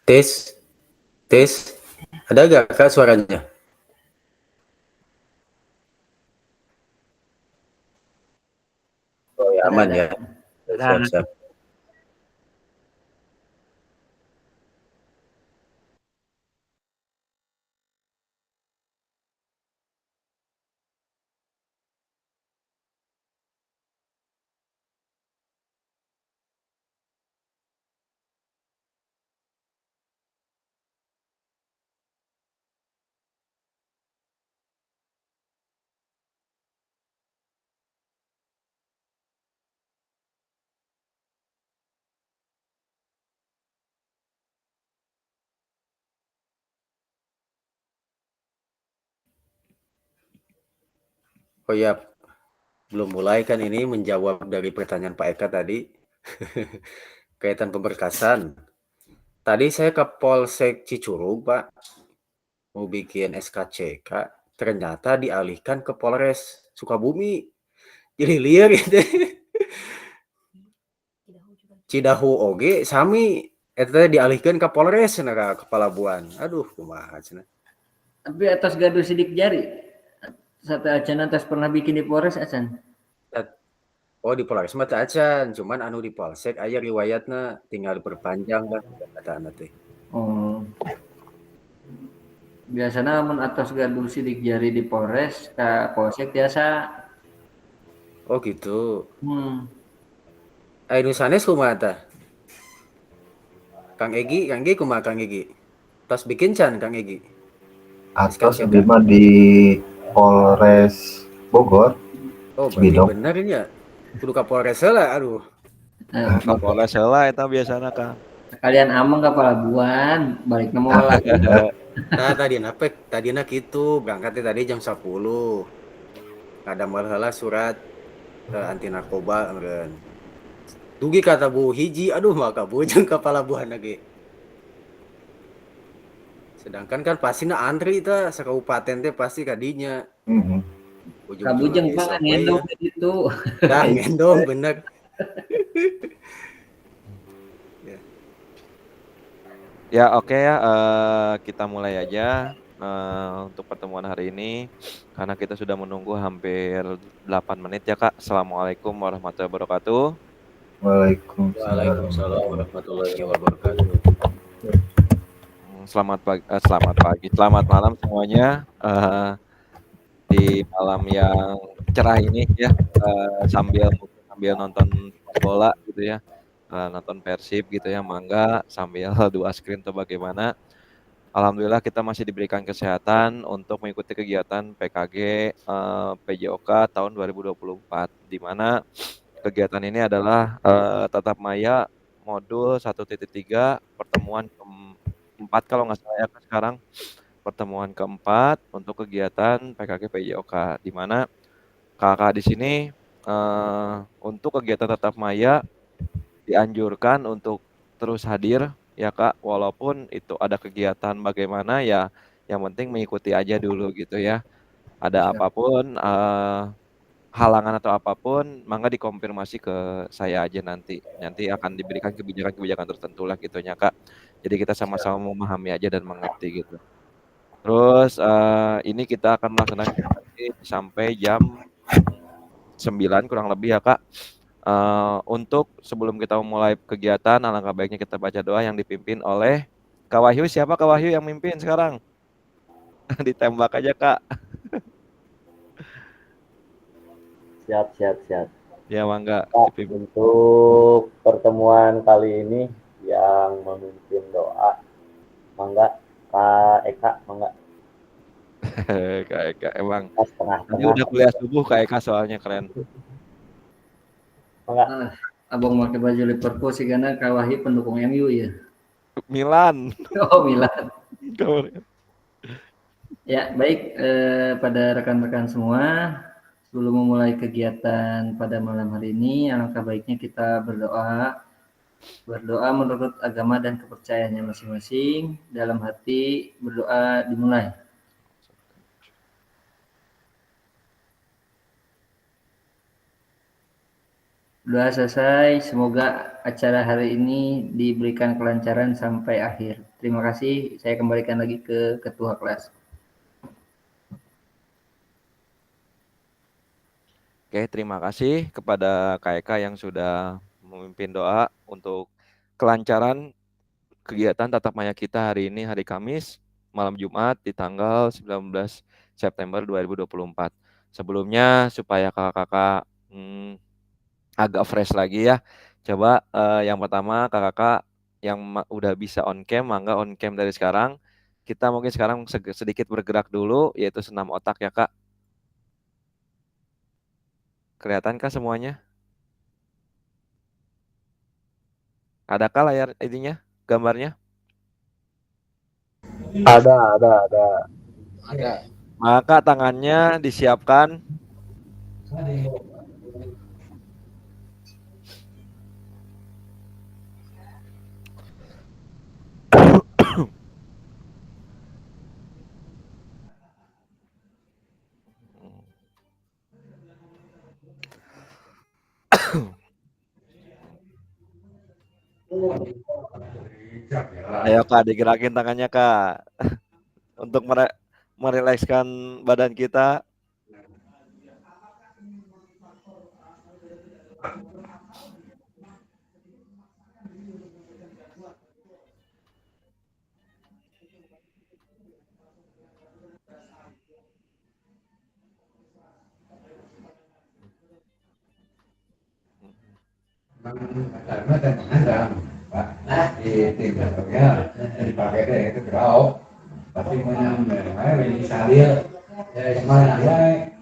Tes, tes. Ada gak Kak suaranya? Oh ya, aman Ada. ya. Siap, siap. Oh ya, belum mulai kan ini menjawab dari pertanyaan Pak Eka tadi. Kaitan pemberkasan. Tadi saya ke Polsek Cicurug, Pak. Mau bikin SKCK. Ternyata dialihkan ke Polres Sukabumi. Jadi liar gitu. Cidahu oge sami. Eta dialihkan ke Polres nah, ke Palabuhan. Aduh, kumaha cenah. Tapi atas gaduh sidik jari. Sampai acan atas pernah bikin di Polres acan. Oh di Polres mah teu acan, cuman anu di Polsek aya riwayatna tinggal diperpanjang lah kata teh. Oh. Biasanya mun atas gaduh sidik jari di Polres ka Polsek biasa. Oh gitu. Hmm. Anu sanes kumaha tah? Kang Egi kumaha Kang Egi? Tos bikin can Kang Egi? Atos SKCK. abdi mah di Polres Bogor, Oh, berarti Cibinong. bener ini ya. Kudu Kapolres lah, aduh. Oh, Kapolres heula eta biasana Kang. Kalian ameng ke pelabuhan, balik nama lagi. Nah, tadina gitu, berangkatnya tadi jam 10. Ada malah surat anti narkoba meureun. Dugi kata Bu hiji, aduh maka bujeng ke pelabuhan lagi. Sedangkan kan pasti antri teh sakaupaten teh pasti kadinya. Mhm. Ujung-ujungna Kabujeng Pak besok we ngendong ya. gitu. Dah ngendong bener. Ya. Ya oke ya, kita mulai aja untuk pertemuan hari ini karena kita sudah menunggu hampir 8 menit ya Kak. Assalamualaikum warahmatullahi wabarakatuh. Waalaikumsalam warahmatullahi wabarakatuh. Selamat malam semuanya. Di malam yang cerah ini ya, sambil nonton bola gitu ya, nonton Persib gitu ya, mangga sambil 2 screen atau bagaimana. Alhamdulillah kita masih diberikan kesehatan untuk mengikuti kegiatan PKG, PJOK tahun 2024, di mana kegiatan ini adalah, tatap maya modul 1.3 pertemuan keempat kalau nggak salah ya Kak sekarang. Pertemuan keempat untuk kegiatan PKG PJOK, di mana Kakak di sini, untuk kegiatan tatap maya dianjurkan untuk terus hadir ya Kak, walaupun itu ada kegiatan bagaimana ya, yang penting mengikuti aja dulu gitu ya. Ada apapun, halangan atau apapun, mangga dikonfirmasi ke saya aja nanti. Nanti akan diberikan kebijakan-kebijakan tertentu lah gitunya Kak. Jadi kita sama-sama memahami aja dan mengerti gitu. Terus, ini kita akan melaksanakan sampai jam 9 kurang lebih ya Kak. Untuk sebelum kita memulai kegiatan, alangkah baiknya kita baca doa yang dipimpin oleh Kak Wahyu. Siapa Kak Wahyu yang mimpin sekarang? Ditembak aja Kak. Siap. Ya mangga Pak, dipimpin. untuk pertemuan kali ini yang memimpin doa, mangga Kak Eka, mangga Kak Eka emang pas tadi tengah-tengah, udah kuliah subuh Kak Eka soalnya keren. mangga. Abang pakai baju Liverpool sih karena Kak Wahyu pendukung MU ya. Milan. Oh Milan. Kemarin. Ya baik pada rekan-rekan semua, sebelum memulai kegiatan pada malam hari ini, alangkah baiknya kita berdoa menurut agama dan kepercayaannya masing-masing. Dalam hati berdoa dimulai. Doa selesai, semoga acara hari ini diberikan kelancaran sampai akhir. Terima kasih, saya kembalikan lagi ke ketua kelas. Oke, terima kasih kepada Kak Eka yang sudah memimpin doa untuk kelancaran kegiatan tatap maya kita hari ini, hari Kamis, malam Jumat di tanggal 19 September 2024. Sebelumnya supaya kakak-kakak agak fresh lagi ya, coba yang pertama kakak-kakak yang udah bisa on cam, mangga on cam dari sekarang. Kita mungkin sekarang sedikit bergerak dulu, yaitu senam otak ya Kak. Kelihatan kah semuanya? Adakah layar ininya, gambarnya? Ada. Maka tangannya disiapkan. Ayo Kak, digerakin tangannya Kak. Untuk merilekskan badan kita. Karena kadang-kadang Pak, tinggalnya dipakai deh itu draw, tapi menyambar ini salil Semangat baik.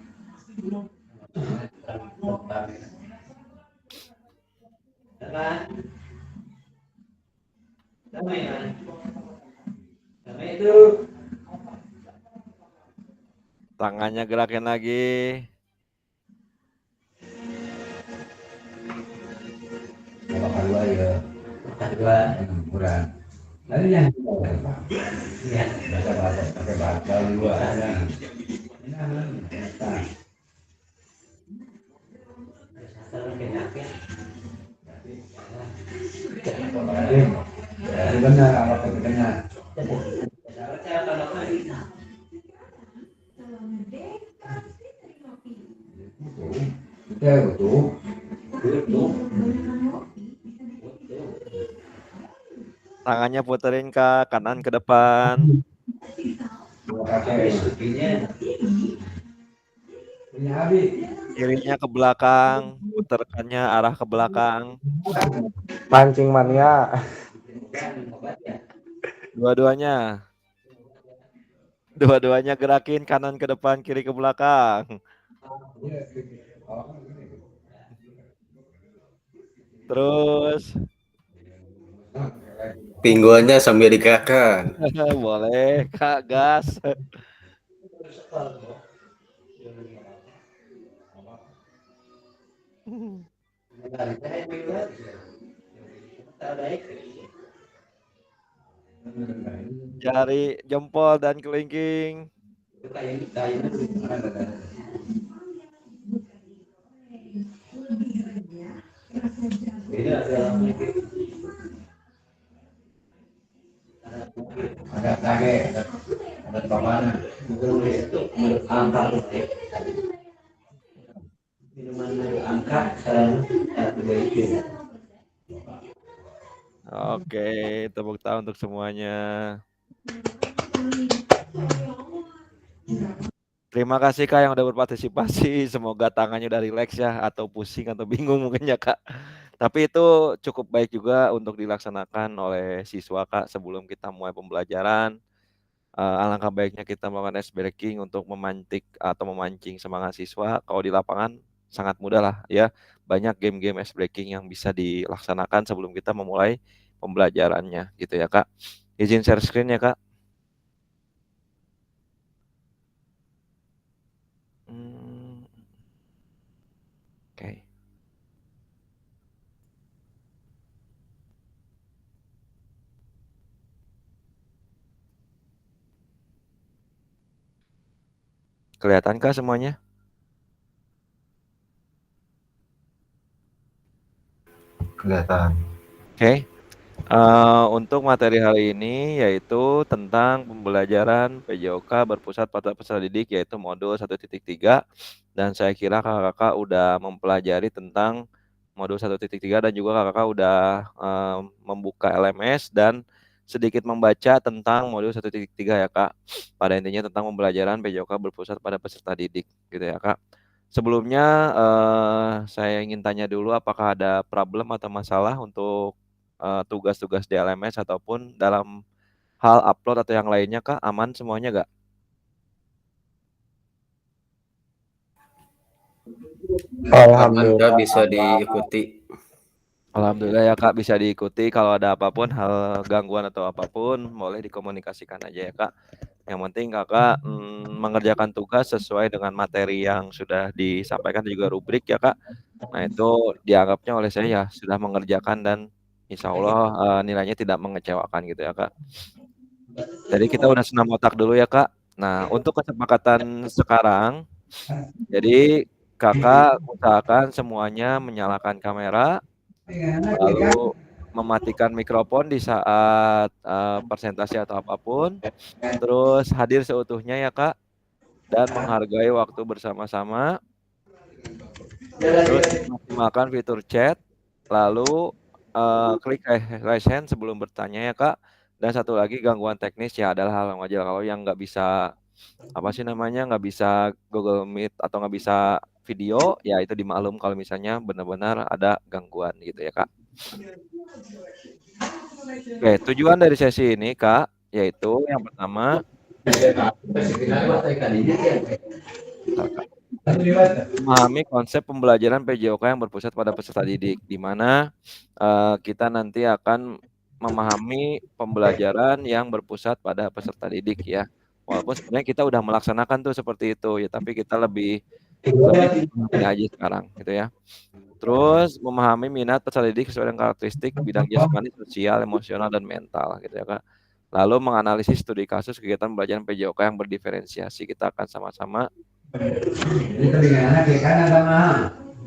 Tangannya gerakin lagi. Kedua ya. Kedua kurang. Tadi yang ya baca pakai bahasa luar ada. Benar apa benar. Betul. Tangannya puterin ke kanan ke depan. Kirinya ke belakang, puterkannya arah ke belakang. Mancing mania. Dua-duanya gerakin kanan ke depan, kiri ke belakang. Terus Pinggulnya sambil digerakkan. boleh Kak, gas. Jari jempol dan kelingking. Ada tage, ada pamana. Angkat. Minuman angkat Oke, tepuk tangan untuk semuanya. Terima kasih Kak yang udah berpartisipasi. Semoga tangannya udah rileks ya, atau pusing atau bingung mungkin ya Kak. Tapi itu cukup baik juga untuk dilaksanakan oleh siswa Kak sebelum kita mulai pembelajaran. Alangkah baiknya kita melakukan ice breaking untuk memantik atau memancing semangat siswa. Kalau di lapangan sangat mudah lah ya. Banyak game-game ice breaking yang bisa dilaksanakan sebelum kita memulai pembelajarannya gitu ya Kak. Izin share screen ya Kak. Oke. Kelihatankah semuanya? Kelihatan. Oke. Untuk materi hari ini yaitu tentang pembelajaran PJOK berpusat pada peserta didik yaitu modul 1.3 dan saya kira kakak-kakak udah mempelajari tentang modul 1.3 dan juga kakak-kakak udah membuka LMS dan sedikit membaca tentang modul 1.3 ya Kak. Pada intinya tentang pembelajaran PJOK berpusat pada peserta didik gitu ya Kak. Sebelumnya saya ingin tanya dulu apakah ada problem atau masalah untuk tugas-tugas di LMS ataupun dalam hal upload atau yang lainnya Kak, aman semuanya nggak? Aman Kak, bisa diikuti. Alhamdulillah ya Kak, bisa diikuti. Kalau ada apapun hal gangguan atau apapun boleh dikomunikasikan aja ya Kak. Yang penting Kakak mengerjakan tugas sesuai dengan materi yang sudah disampaikan dan juga rubrik ya Kak. Nah itu dianggapnya oleh saya ya sudah mengerjakan dan insya Allah nilainya tidak mengecewakan gitu ya Kak. Jadi kita udah senam otak dulu ya Kak. Nah untuk kesepakatan sekarang, jadi Kakak usahakan semuanya menyalakan kamera, lalu mematikan mikrofon di saat presentasi atau apapun, terus hadir seutuhnya ya Kak, dan menghargai waktu bersama-sama, terus maksimalkan fitur chat, lalu klik raise hand sebelum bertanya ya Kak, dan satu lagi gangguan teknis ya adalah hal yang wajar kalau yang nggak bisa nggak bisa Google Meet atau nggak bisa video ya itu dimaklum kalau misalnya benar-benar ada gangguan gitu ya Kak. Oke, tujuan dari sesi ini Kak yaitu yang pertama Bentar, Kak. Memahami konsep pembelajaran PJOK yang berpusat pada peserta didik, di mana kita nanti akan memahami pembelajaran yang berpusat pada peserta didik ya. Walaupun sebenarnya kita udah melaksanakan tuh seperti itu ya, tapi kita lebih ini aja sekarang gitu ya. Terus memahami minat peserta didik sesuai dengan karakteristik bidang jasmani, sosial, emosional, dan mental gitu ya Kak. Lalu menganalisis studi kasus kegiatan pembelajaran PJOK yang berdiferensiasi. Kita akan sama-sama Jadi telinga ke kanan sama.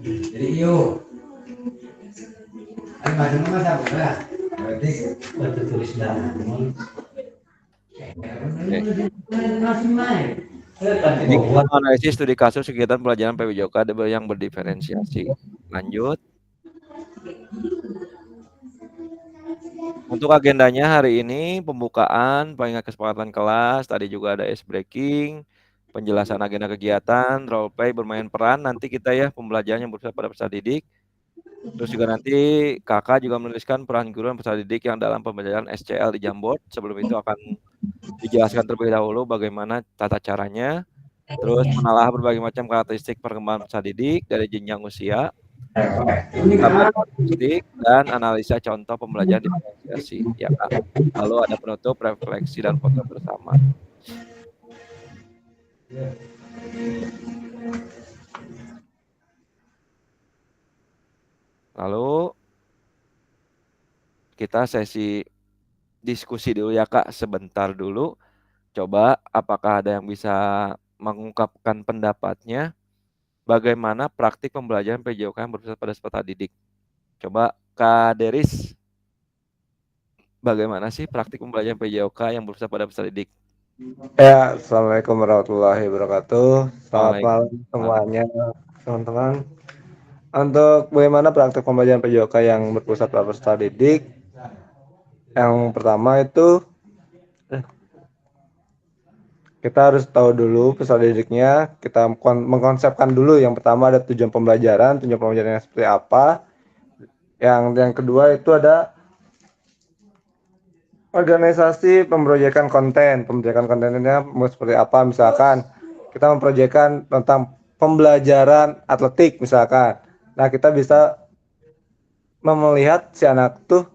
Jadi iyo. Ay macam mana sabar. Berarti batu tulis dah. Masih main. Jadi kita menganalisis studi kasus kegiatan pelajaran PJOK yang berdiferensiasi. Lanjut. Untuk agendanya hari ini pembukaan, pengingat kesepakatan kelas, tadi juga ada ice breaking, penjelasan agenda kegiatan, role play, bermain peran, nanti kita ya pembelajaran yang berpusat pada peserta didik. Terus juga nanti kakak juga menuliskan peran guru dan peserta didik yang dalam pembelajaran SCL di Jamboard. Sebelum itu akan dijelaskan terlebih dahulu bagaimana tata caranya. Terus menelaah berbagai macam karakteristik perkembangan peserta didik dari jenjang usia, karakteristik dan analisa contoh pembelajaran diferensiasi ya Kak. Lalu ada penutup, refleksi dan foto bersama. Lalu kita sesi diskusi dulu ya Kak, sebentar dulu. Coba apakah ada yang bisa mengungkapkan pendapatnya bagaimana praktik pembelajaran PJOK yang berpusat pada peserta didik. Coba Kak Deris, bagaimana sih praktik pembelajaran PJOK yang berpusat pada peserta didik? Ya, Assalamualaikum warahmatullahi wabarakatuh. Selamat malam semuanya, teman-teman. Untuk bagaimana praktik pembelajaran PJOK yang berpusat pada peserta didik, yang pertama itu kita harus tahu dulu peserta didiknya. Kita mengkonsepkan dulu. Yang pertama ada tujuan pembelajaran yang seperti apa. Yang kedua itu ada organisasi pemproyekan konten. Pemproyekan kontennya seperti apa? Misalkan kita memproyekkan tentang pembelajaran atletik misalkan. Nah, kita bisa melihat si anak tuh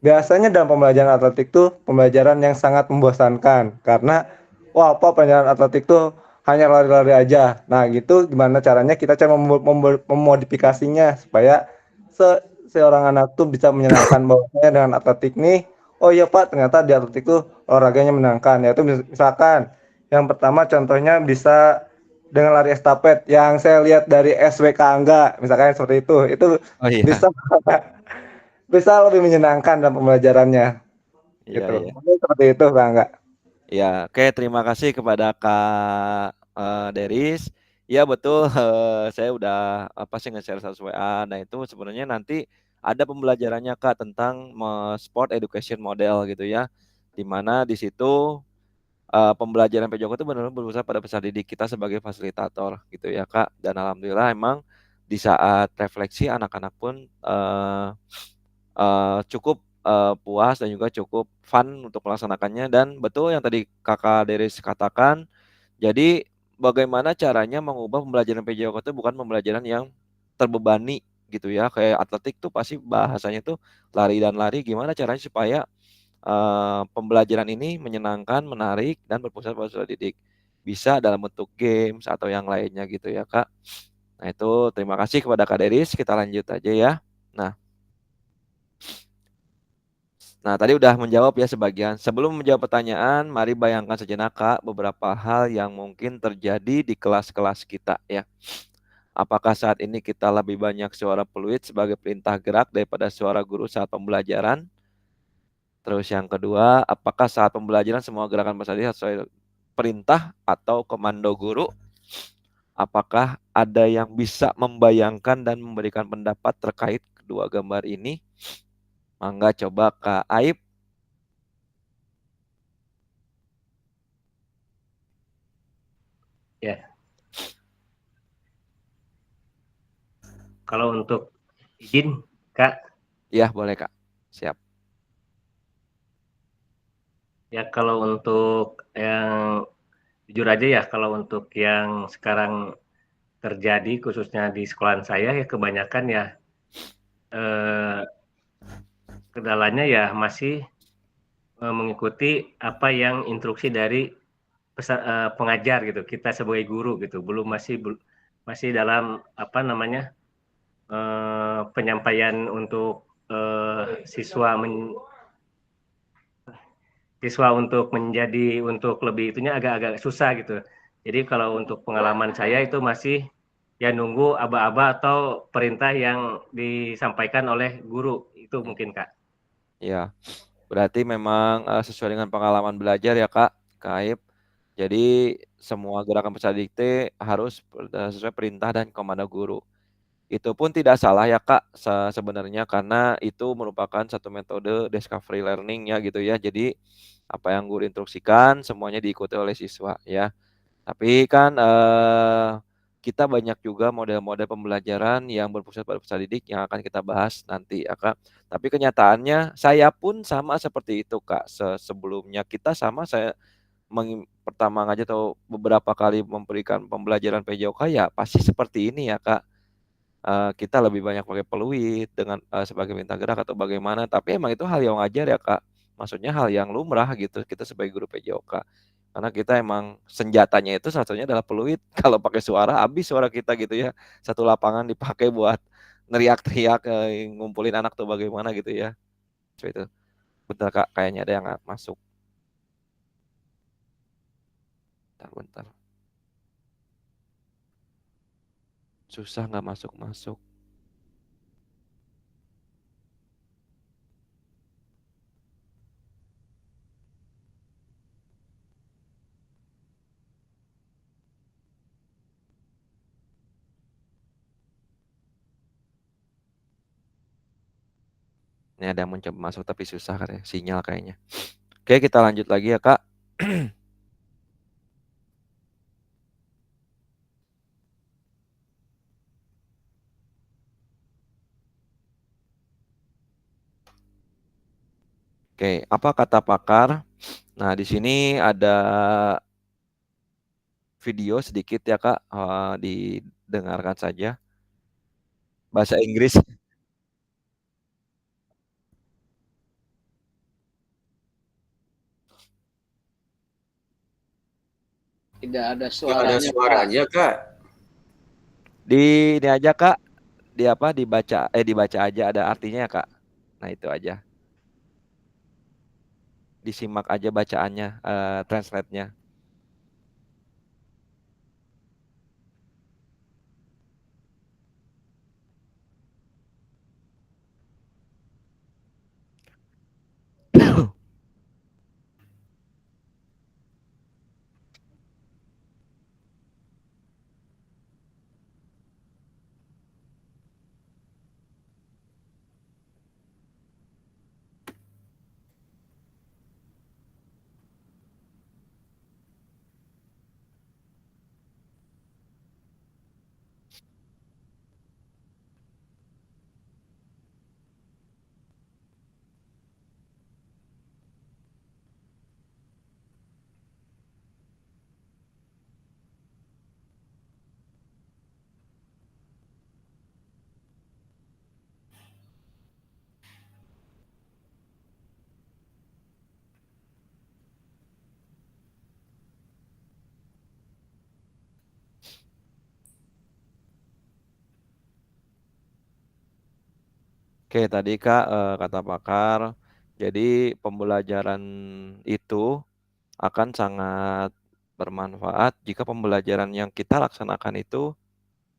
biasanya dalam pembelajaran atletik tuh pembelajaran yang sangat membosankan karena wah apa pembelajaran atletik tuh hanya lari-lari aja. Nah, gitu gimana caranya kita cara memodifikasinya supaya seorang anak tuh bisa menyenangkan bahwasanya dengan atletik nih. Oh iya Pak, ternyata di atletik tuh olahraganya menyenangkan. Yaitu misalkan yang pertama contohnya bisa dengan lari estafet yang saya lihat dari SWK Angga, misalkan seperti itu. Itu Oh iya. bisa bisa lebih menyenangkan dalam pembelajarannya. Iya, Gitu. iya. Mungkin seperti itu, Kak Angga. Ya, oke, terima kasih kepada Kak Deris. Ya betul, saya udah nge-share 100 WA. Nah itu sebenarnya nanti ada pembelajarannya Kak tentang sport education model gitu ya. Dimana di situ pembelajaran PJOK itu benar-benar berusaha pada peserta didik kita sebagai fasilitator gitu ya Kak. Dan alhamdulillah emang di saat refleksi anak-anak pun cukup puas dan juga cukup fun untuk melaksanakannya. Dan betul yang tadi Kakak Deris katakan, jadi bagaimana caranya mengubah pembelajaran PJOK itu bukan pembelajaran yang terbebani gitu ya. Kayak atletik tuh pasti bahasanya tuh lari dan lari, gimana caranya supaya pembelajaran ini menyenangkan, menarik, dan berpusat pada peserta didik. Bisa dalam bentuk games atau yang lainnya gitu ya Kak. Nah itu terima kasih kepada Kak Deris, kita lanjut aja ya. Nah, tadi udah menjawab ya sebagian. Sebelum menjawab pertanyaan, mari bayangkan sejenak Kak beberapa hal yang mungkin terjadi di kelas-kelas kita ya. Apakah saat ini kita lebih banyak suara peluit sebagai perintah gerak daripada suara guru saat pembelajaran? Terus yang kedua, apakah saat pembelajaran semua gerakan peserta sesuai perintah atau komando guru? Apakah ada yang bisa membayangkan dan memberikan pendapat terkait kedua gambar ini? Mangga coba Kak Aib. Ya, kalau untuk izin, Kak. Ya, boleh Kak. Siap. Ya kalau untuk yang jujur aja ya, kalau untuk yang sekarang terjadi khususnya di sekolahan saya ya kebanyakan ya eh, kendalanya ya masih mengikuti apa yang instruksi dari pengajar gitu. Kita sebagai guru gitu, belum masih dalam apa namanya penyampaian untuk siswa siswa untuk lebih itunya agak-agak susah gitu. Jadi kalau untuk pengalaman saya itu masih ya nunggu aba-aba atau perintah yang disampaikan oleh guru itu mungkin Kak. Ya, berarti memang sesuai dengan pengalaman belajar ya Kak, Kak Aib. Jadi semua gerakan peserta dikte harus sesuai perintah dan komando guru. Itu pun tidak salah ya Kak, sebenarnya karena itu merupakan satu metode discovery learning ya gitu ya. Jadi apa yang guru instruksikan semuanya diikuti oleh siswa ya. Tapi kan kita banyak juga model-model pembelajaran yang berpusat pada peserta didik yang akan kita bahas nanti ya Kak. Tapi kenyataannya saya pun sama seperti itu Kak. Sebelumnya kita sama saya pertama aja atau beberapa kali memberikan pembelajaran PJOK ya pasti seperti ini ya Kak. Kita lebih banyak pakai peluit dengan sebagai minta gerak atau bagaimana. Tapi emang itu hal yang wajar ya Kak. Maksudnya hal yang lumrah gitu kita sebagai guru PJOK. Karena kita emang senjatanya itu salah satunya adalah peluit. Kalau pakai suara habis suara kita gitu ya. Satu lapangan dipakai buat neriak-teriak ngumpulin anak tuh bagaimana gitu ya. Seperti itu. Bentar Kak, kayaknya ada yang masuk. Bentar. Susah nggak masuk-masuk. Ini ada yang mencoba masuk tapi susah katanya, sinyal kayaknya. Oke, kita lanjut lagi ya Kak. Oke, apa kata pakar? Nah, di sini ada video sedikit ya Kak, didengarkan saja. Bahasa Inggris. Tidak ada Nggak ada suaranya, Pak. suaranya, Kak. Di ini aja Kak, dibaca aja ada artinya ya Kak. Nah, itu aja. Disimak aja bacaannya, translate-nya. Oke, tadi Kak, kata pakar, jadi pembelajaran itu akan sangat bermanfaat jika pembelajaran yang kita laksanakan itu,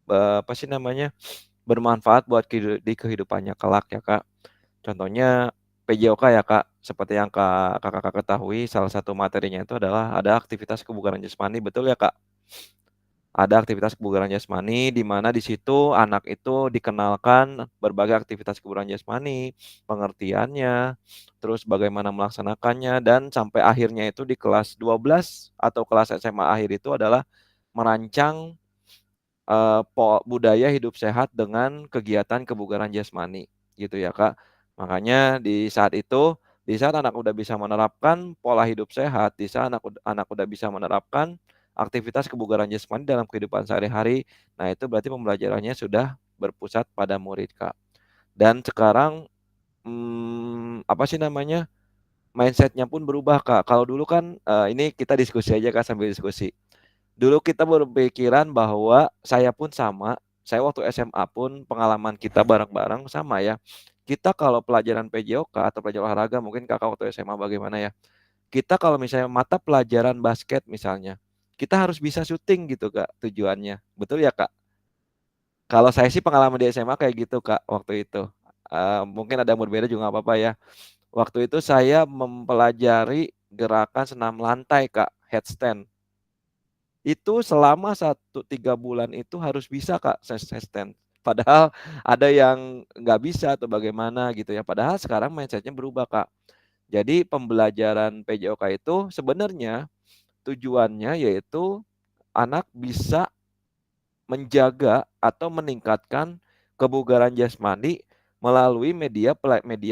apa sih namanya, bermanfaat buat di kehidupannya kelak ya Kak. Contohnya PJOK ya Kak, seperti yang Kakak ketahui salah satu materinya itu adalah ada aktivitas kebugaran jasmani, betul ya Kak? Ada aktivitas kebugaran jasmani di mana di situ anak itu dikenalkan berbagai aktivitas kebugaran jasmani, pengertiannya, terus bagaimana melaksanakannya dan sampai akhirnya itu di kelas 12 atau kelas SMA akhir itu adalah merancang budaya hidup sehat dengan kegiatan kebugaran jasmani gitu ya Kak. Makanya di saat itu Di saat anak udah bisa menerapkan pola hidup sehat, di saat anak udah bisa menerapkan aktivitas kebugaran jasmani dalam kehidupan sehari-hari, nah itu berarti pembelajarannya sudah berpusat pada murid, Kak. Dan sekarang apa sih namanya? Mindset-nya pun berubah, Kak. Kalau dulu kan ini kita diskusi aja, Kak, sambil diskusi. Dulu kita berpikiran bahwa saya pun sama, saya waktu SMA pun pengalaman kita bareng-bareng sama ya. Kita kalau pelajaran PJOK atau pelajaran olahraga, mungkin Kakak waktu SMA bagaimana ya. Kita kalau misalnya mata pelajaran basket misalnya, kita harus bisa syuting gitu, Kak, tujuannya. Betul ya, Kak? Kalau saya sih pengalaman di SMA kayak gitu, Kak, waktu itu. Mungkin ada yang berbeda juga nggak apa-apa ya. Waktu itu saya mempelajari gerakan senam lantai, Kak, headstand. Itu selama 3 bulan itu harus bisa, Kak, handstand. Padahal ada yang nggak bisa atau bagaimana gitu ya. Padahal sekarang mindset-nya berubah, Kak. Jadi pembelajaran PJOK itu sebenarnya tujuannya yaitu anak bisa menjaga atau meningkatkan kebugaran jasmani melalui media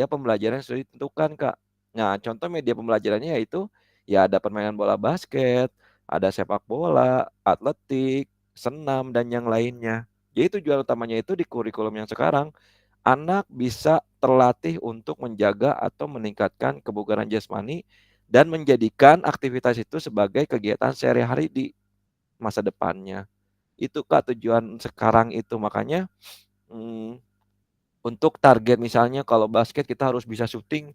pembelajaran yang sudah ditentukan, Kak. Nah, contoh media pembelajarannya yaitu ya ada permainan bola basket, ada sepak bola, atletik, senam dan yang lainnya. Jadi tujuan utamanya itu di kurikulum yang sekarang anak bisa terlatih untuk menjaga atau meningkatkan kebugaran jasmani dan menjadikan aktivitas itu sebagai kegiatan sehari-hari di masa depannya. Itu, Kak, tujuan sekarang itu. Makanya untuk target misalnya kalau basket kita harus bisa syuting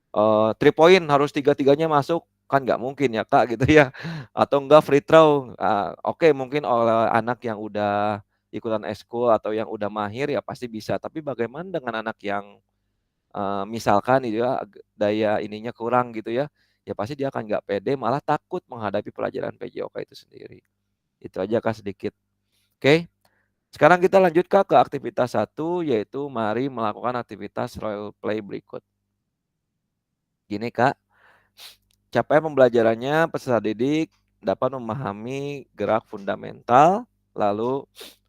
3 point harus tiga-tiganya masuk, kan nggak mungkin ya, Kak, gitu ya. Atau enggak free throw, oke mungkin oleh anak yang udah ikutan eskul atau yang udah mahir ya pasti bisa. Tapi bagaimana dengan anak yang misalkan itu ya daya ininya kurang gitu ya, ya pasti dia akan nggak pede malah takut menghadapi pelajaran PJOK itu sendiri. Itu aja, Kak, sedikit. Oke. Sekarang kita lanjut, Kak, ke aktivitas 1 yaitu mari melakukan aktivitas role play berikut. Gini, Kak. Capaian pembelajarannya peserta didik dapat memahami gerak fundamental, lalu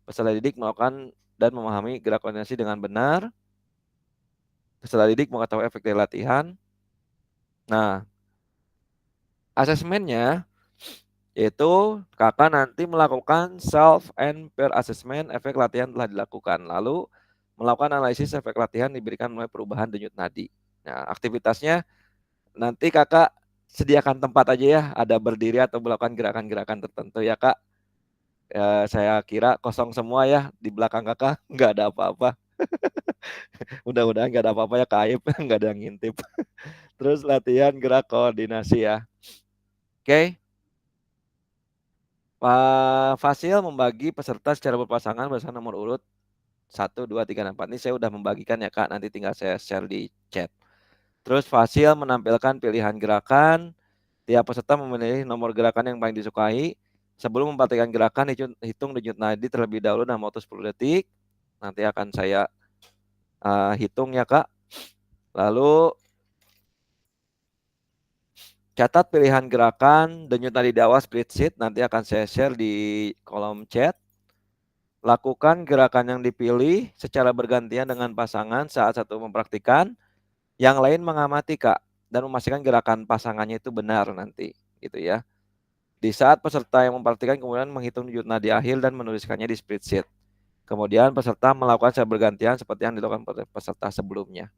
peserta didik melakukan dan memahami gerak koordinasi dengan benar. Peserta didik mengetahui efek dari latihan. Nah, asesmennya yaitu Kakak nanti melakukan self and peer assessment efek latihan telah dilakukan. Lalu melakukan analisis efek latihan diberikan mulai perubahan denyut nadi. Nah, aktivitasnya nanti Kakak sediakan tempat aja ya, ada berdiri atau melakukan gerakan-gerakan tertentu ya, Kak. Saya kira kosong semua ya di belakang Kakak, nggak ada apa-apa. Mudah-mudahan nggak ada apa-apa ya, Kak Aib, nggak ada yang ngintip. Terus latihan gerak koordinasi ya. Oke. Pak Fasil membagi peserta secara berpasangan berdasarkan nomor urut 1, 2, 3, dan 4. Ini saya udah membagikan ya, Kak, nanti tinggal saya share di chat. Terus Fasil menampilkan pilihan gerakan, tiap peserta memilih nomor gerakan yang paling disukai. Sebelum mempraktikkan gerakan, hitung denyut nadi terlebih dahulu dalam waktu 10 detik. Nanti akan saya hitung ya, Kak. Lalu catat pilihan gerakan denyut nadi di awal split sheet, nanti akan saya share di kolom chat. Lakukan gerakan yang dipilih secara bergantian dengan pasangan saat satu mempraktikkan, yang lain mengamati, Kak, dan memastikan gerakan pasangannya itu benar nanti, gitu ya. Di saat peserta yang mempraktikkan kemudian menghitung denyut nadi akhir dan menuliskannya di spreadsheet. Kemudian peserta melakukan secara bergantian seperti yang dilakukan peserta sebelumnya.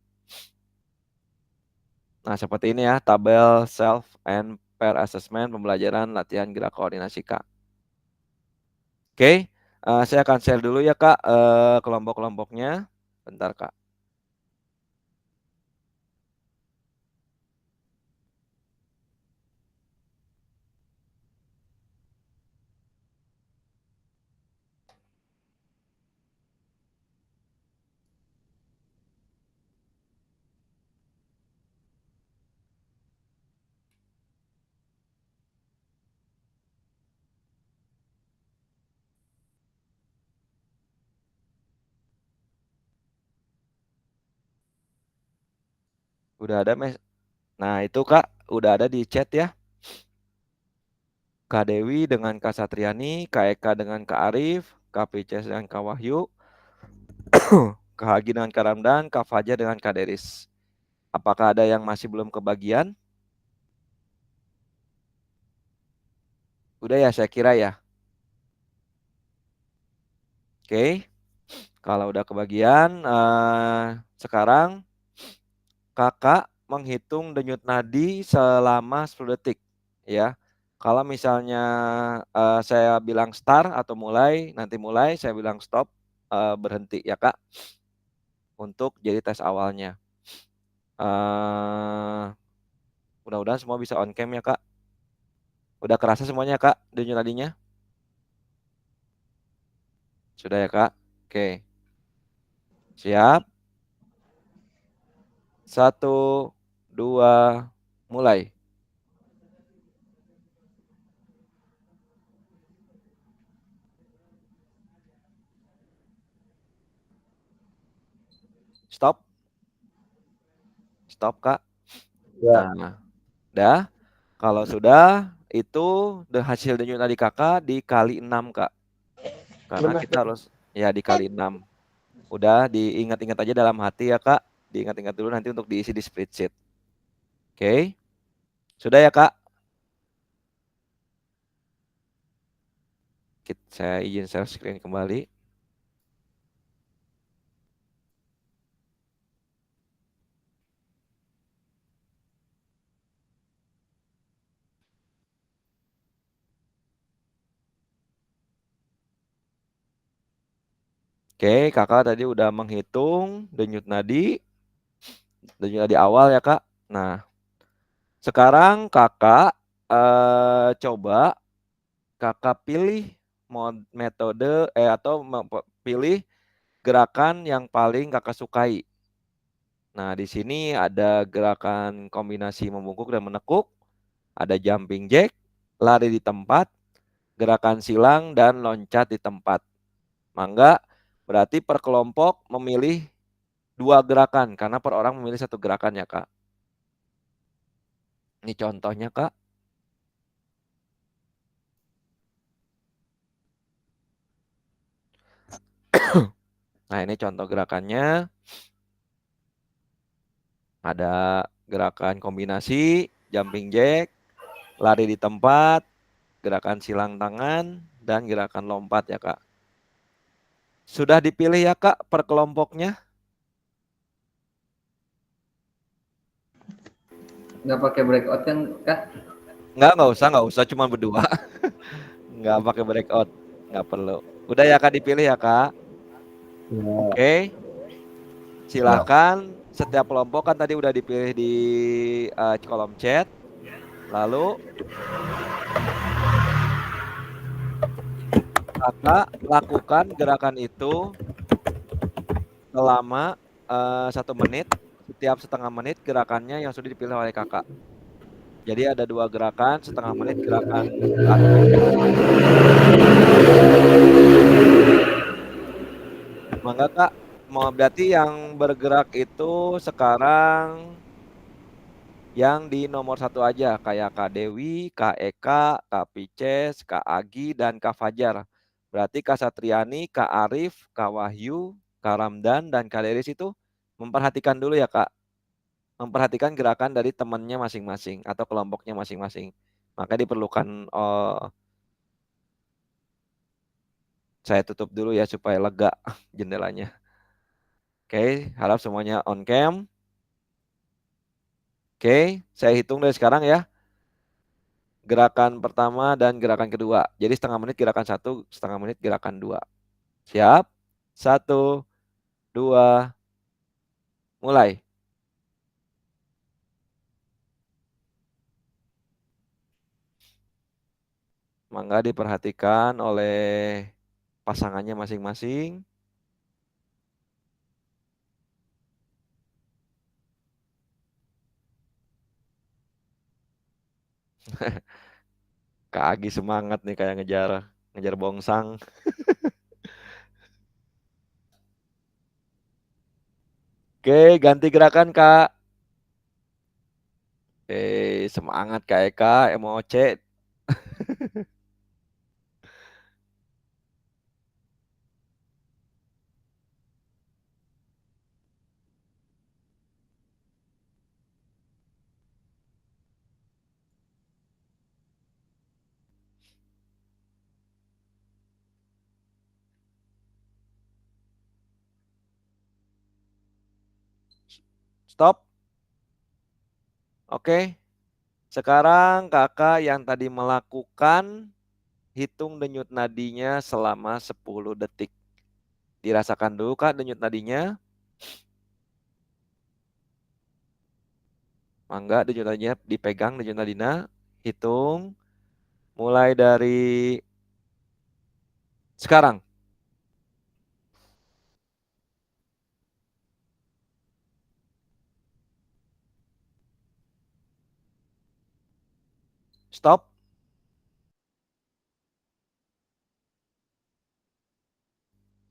Nah, seperti ini ya, tabel self and peer assessment pembelajaran latihan gerak koordinasi, Kak. Oke, saya akan share dulu ya, Kak, kelompok-kelompoknya. Bentar, Kak. Udah ada, Mes? Nah, itu, Kak, udah ada di chat ya. Kak Dewi dengan Kak Satriani, Kak Eka dengan Kak Arif, Kak Pices dengan Kak Wahyu, Kak Hagi dengan Kak Ramdan, Kak Fajar dengan Kak Deris. Apakah ada yang masih belum kebagian? Udah ya, saya kira ya. Oke, kalau udah kebagian, sekarang kakak menghitung denyut nadi selama 10 detik. Ya, kalau misalnya saya bilang start atau mulai, nanti mulai, saya bilang stop, berhenti ya kak, untuk jadi tes awalnya. Mudah-mudahan semua bisa on cam ya kak. Udah kerasa semuanya kak denyut nadinya? Sudah ya kak? Oke, siap. 1, 2, mulai. Stop. Stop kak. Ya. Nah, udah. Kalau sudah, itu hasil denyut nadi kakak dikali 6 kak. Karena Benar. kita harus ya dikali 6. Udah diingat-ingat aja dalam hati ya kak. Diingat-ingat dulu nanti untuk diisi di spreadsheet. Oke. Sudah ya kak? Saya izin share screen kembali. Oke, kakak tadi udah menghitung denyut nadi awal ya kak. Nah, sekarang kakak coba kakak pilih metode atau pilih gerakan yang paling kakak sukai. Nah, di sini ada gerakan kombinasi membungkuk dan menekuk, ada jumping jack, lari di tempat, gerakan silang, dan loncat di tempat. Mangga, berarti per kelompok memilih 2 gerakan, karena per orang memilih 1 gerakan ya, Kak. Ini contohnya, Kak. Nah, ini contoh gerakannya. Ada gerakan kombinasi, jumping jack, lari di tempat, gerakan silang tangan, dan gerakan lompat ya, Kak. Sudah dipilih ya, Kak, per kelompoknya? Nggak pakai breakout kan kak? Nggak usah, cuma berdua. Nggak pakai breakout, nggak perlu. Udah ya, Kak, dipilih ya, Kak. Oke, silakan. Setiap kelompok kan tadi udah dipilih di kolom chat. Lalu kakak lakukan gerakan itu selama 1 menit. Setiap setengah menit gerakannya yang sudah dipilih oleh kakak. Jadi ada 2 gerakan, setengah menit gerakan satu. Mangga kak, mau berarti yang bergerak itu sekarang yang di nomor 1 aja, kayak Kak Dewi, Kak Eka, Kak Pices, Kak Agi, dan Kak Fajar. Berarti Kak Satriani, Kak Arif, Kak Wahyu, Kak Ramdan, dan Kak Deris itu memperhatikan dulu ya Kak. Memperhatikan gerakan dari temannya masing-masing atau kelompoknya masing-masing. Maka diperlukan saya tutup dulu ya supaya lega jendelanya. Oke, harap semuanya on cam. Oke, saya hitung dari sekarang ya. Gerakan pertama dan gerakan kedua. Jadi setengah menit gerakan 1, setengah menit gerakan 2. Siap? 1, 2, mulai. Mangga diperhatikan oleh pasangannya masing-masing. Kak Agi semangat nih kayak ngejar bongsang. Oke, ganti gerakan Kak. Semangat Kak Eka, emoce. Stop. Oke. Sekarang kakak yang tadi melakukan hitung denyut nadinya selama 10 detik. Dirasakan dulu kak denyut nadinya. Mangga denyut nadinya dipegang denyut nadinya. Hitung. Mulai dari sekarang. Stop.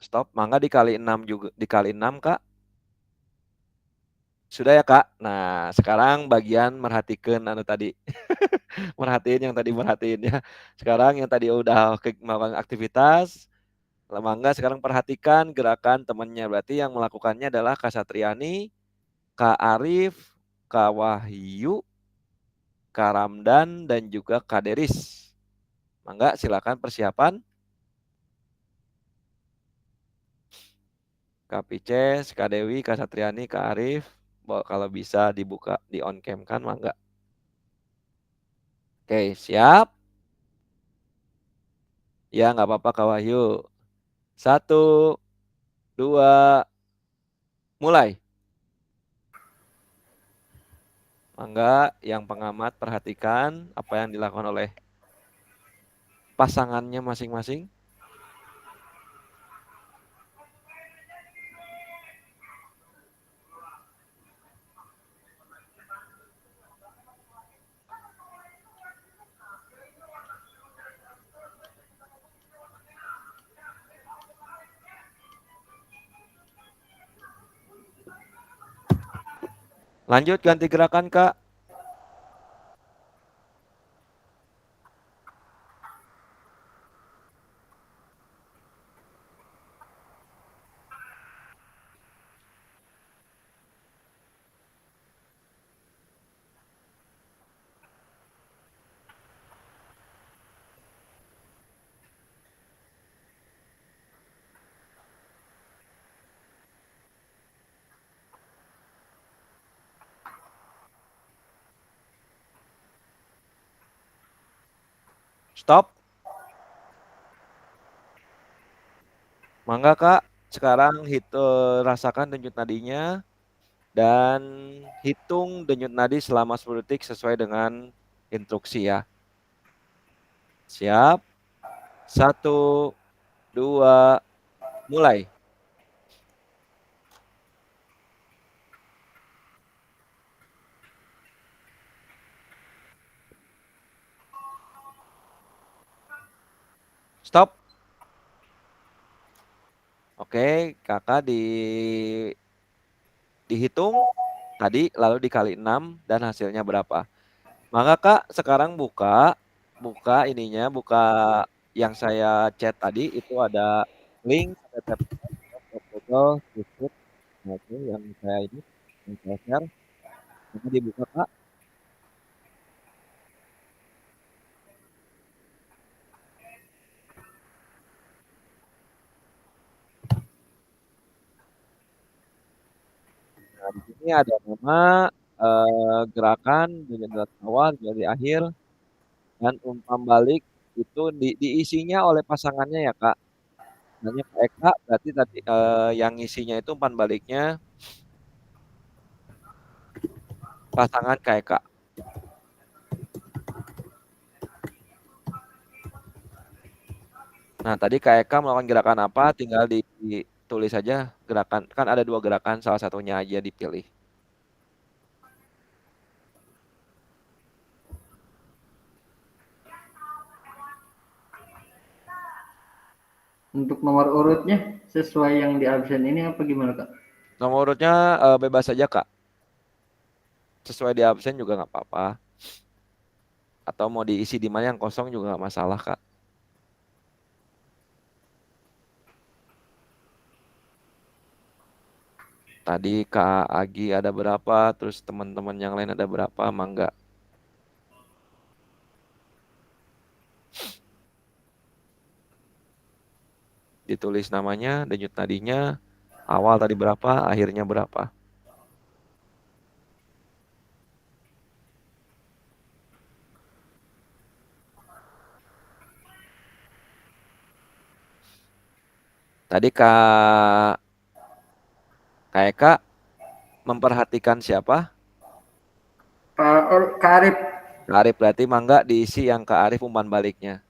Stop. Mangga dikali 6 juga. Dikali 6 kak. Sudah ya kak. Nah sekarang bagian merhatikan anu tadi. Merhatiin yang tadi merhatiin ya. Sekarang yang tadi udah melakukan aktivitas. Mangga sekarang perhatikan gerakan temannya. Berarti yang melakukannya adalah Kak Satriani, Kak Arif, Kak Wahyu, Kak Ramdan, dan juga Kak Deris. Mangga silakan persiapan. Kak Pices, Kak Dewi, Kak Satriani, Kak Arif. Kalau bisa dibuka, di on cam kan mangga. Oke, siap? Ya nggak apa-apa Kak Wahyu. 1, 2, mulai. Mangga yang pengamat perhatikan apa yang dilakukan oleh pasangannya masing-masing. Lanjut ganti gerakan Kak. Stop. Mangga Kak, sekarang rasakan denyut nadinya dan hitung denyut nadi selama 10 detik sesuai dengan instruksi ya. Siap? 1, 2, mulai. Stop. Oke, kakak dihitung tadi lalu dikali 6 dan hasilnya berapa. Maka kak sekarang buka ininya, buka yang saya chat tadi itu ada link, ada tab Google, Facebook, nah itu yang saya share, ini dibuka kak. Nah di sini ada nama, gerakan denyut awal, dari akhir, dan umpan balik itu diisinya oleh pasangannya ya kak. Nanya ke Eka berarti tadi yang ngisinya itu umpan baliknya pasangan Kak Eka. Nah tadi Kak Eka melakukan gerakan apa tinggal ditulis saja gerakan, kan ada 2 gerakan salah satunya aja dipilih. Untuk nomor urutnya sesuai yang di absen ini apa gimana Kak? Nomor urutnya bebas saja Kak. Sesuai di absen juga nggak apa-apa. Atau mau diisi di mana yang kosong juga nggak masalah Kak. Tadi Kak Agi ada berapa, terus teman-teman yang lain ada berapa, mangga. Ditulis namanya, denyut nadinya, awal tadi berapa, akhirnya berapa. Tadi Kak Eka memperhatikan siapa? Kak Arif. Kak Arif, berarti mangga diisi yang Kak Arif umpan baliknya.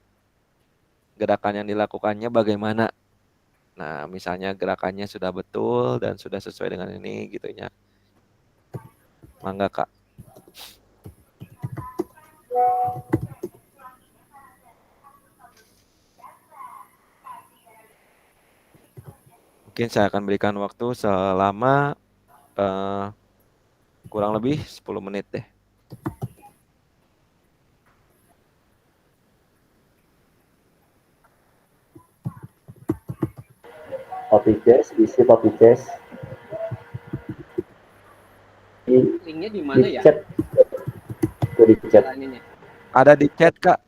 Gerakan yang dilakukannya bagaimana? Nah, misalnya gerakannya sudah betul dan sudah sesuai dengan ini gitu ya. Mangga Kak. Mungkin saya akan berikan waktu selama kurang lebih 10 menit deh. Copy paste, isi copy paste. Linknya di mana Di ya? chat. Itu di chat. Ininya. Ada di chat Kak.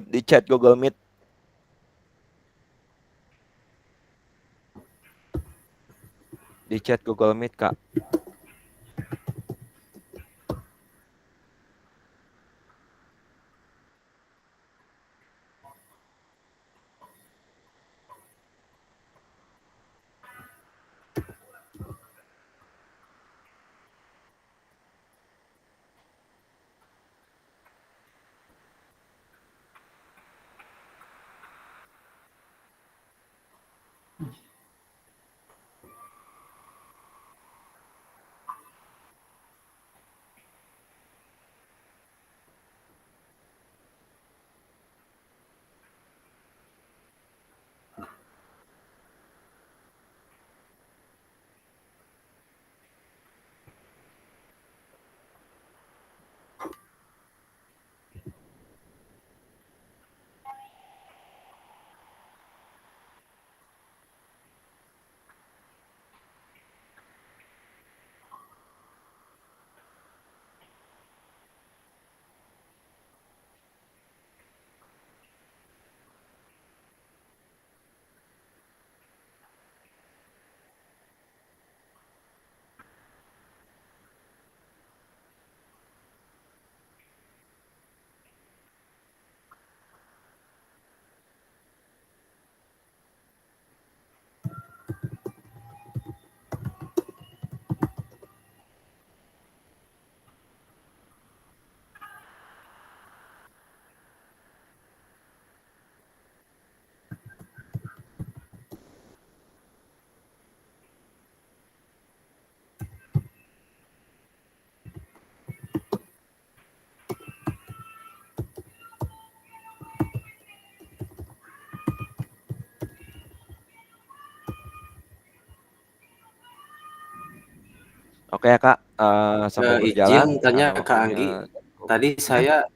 Di chat Google Meet. Di chat Google Meet Kak. Oke ya Kak, sambil berjalan Izin tanya Kak waktunya. Anggi. Tadi saya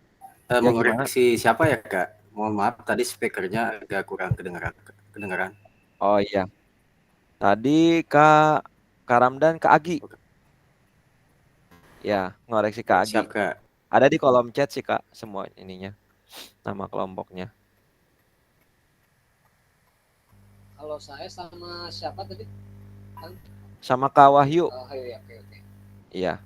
Ya gimana? mengoreksi siapa ya Kak? Mohon maaf tadi speakernya agak kurang kedengaran. Oh iya. Tadi Kak Ramdan, Kak Agi. Ya, ngoreksi Kak Agi. Siap Kak. Ada di kolom chat sih Kak semua ininya. Nama kelompoknya. Kalau saya sama siapa tadi? Sama Kak Wahyu. Oh iya, oke. Iya.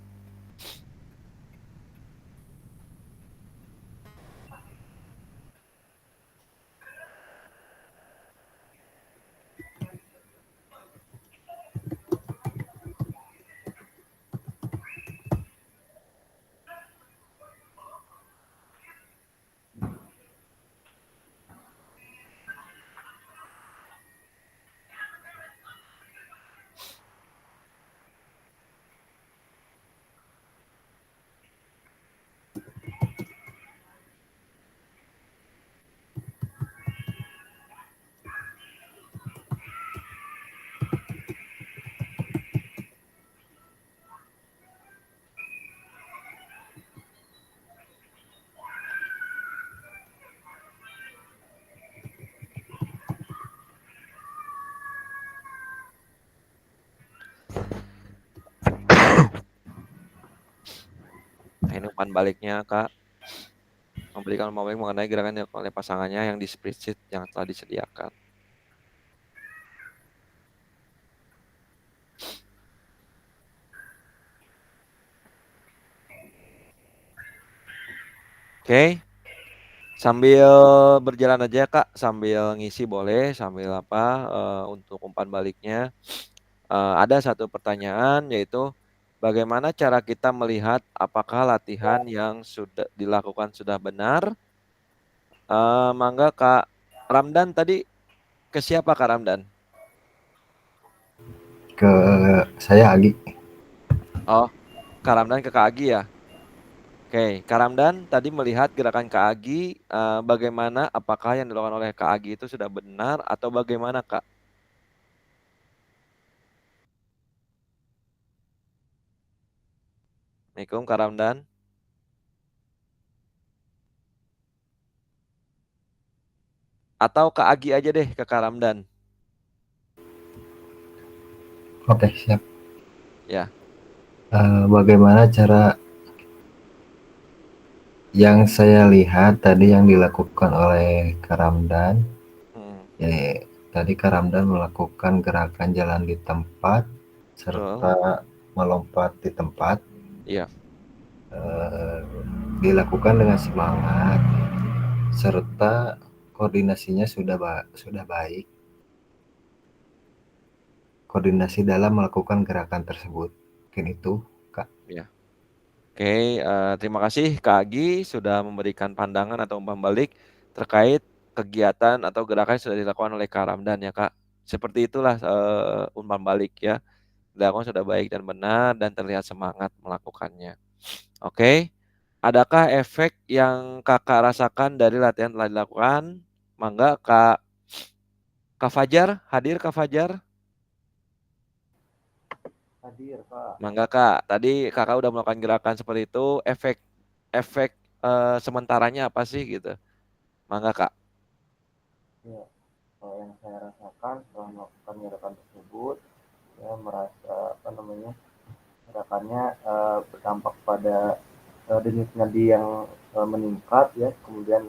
Nah, ini umpan baliknya Kak. Memberikan momen mengenai gerakan yang oleh pasangannya yang di spreadsheet yang telah disediakan. Oke. Sambil berjalan aja Kak, sambil ngisi boleh, sambil untuk umpan baliknya. Ada satu pertanyaan yaitu bagaimana cara kita melihat apakah latihan yang sudah dilakukan sudah benar? Mangga Kak Ramdan tadi ke siapa Kak Ramdan? Ke saya Agi. Oh, Kak Ramdan ke Kak Agi ya? Oke, Kak Ramdan tadi melihat gerakan Kak Agi, bagaimana apakah yang dilakukan oleh Kak Agi itu sudah benar atau bagaimana Kak? Assalamualaikum Kak Ramdan. Atau Kak Agi aja deh ke Kak Ramdan. Oke, siap. Ya. Bagaimana cara yang saya lihat tadi yang dilakukan oleh Kak Ramdan? Ya, tadi Kak Ramdan melakukan gerakan jalan di tempat serta melompat di tempat. Iya. Dilakukan dengan semangat serta koordinasinya sudah baik. Koordinasi dalam melakukan gerakan tersebut. Mungkin itu, Kak. Ya. Oke, terima kasih Kak Agi sudah memberikan pandangan atau umpan balik terkait kegiatan atau gerakan yang sudah dilakukan oleh Kak Ramdan ya Kak. Seperti itulah umpan balik ya. Dilakukan sudah baik dan benar dan terlihat semangat melakukannya. Oke. Adakah efek yang Kakak rasakan dari latihan telah dilakukan? Mangga Kak Fajar, hadir Kak Fajar? Hadir, Kak. Mangga Kak, tadi Kakak udah melakukan gerakan seperti itu, efek sementaranya apa sih gitu? Mangga Kak. Ya, yang saya rasakan setelah melakukan gerakan tersebut, saya merasa gerakannya berdampak pada denyut nadi yang meningkat ya, kemudian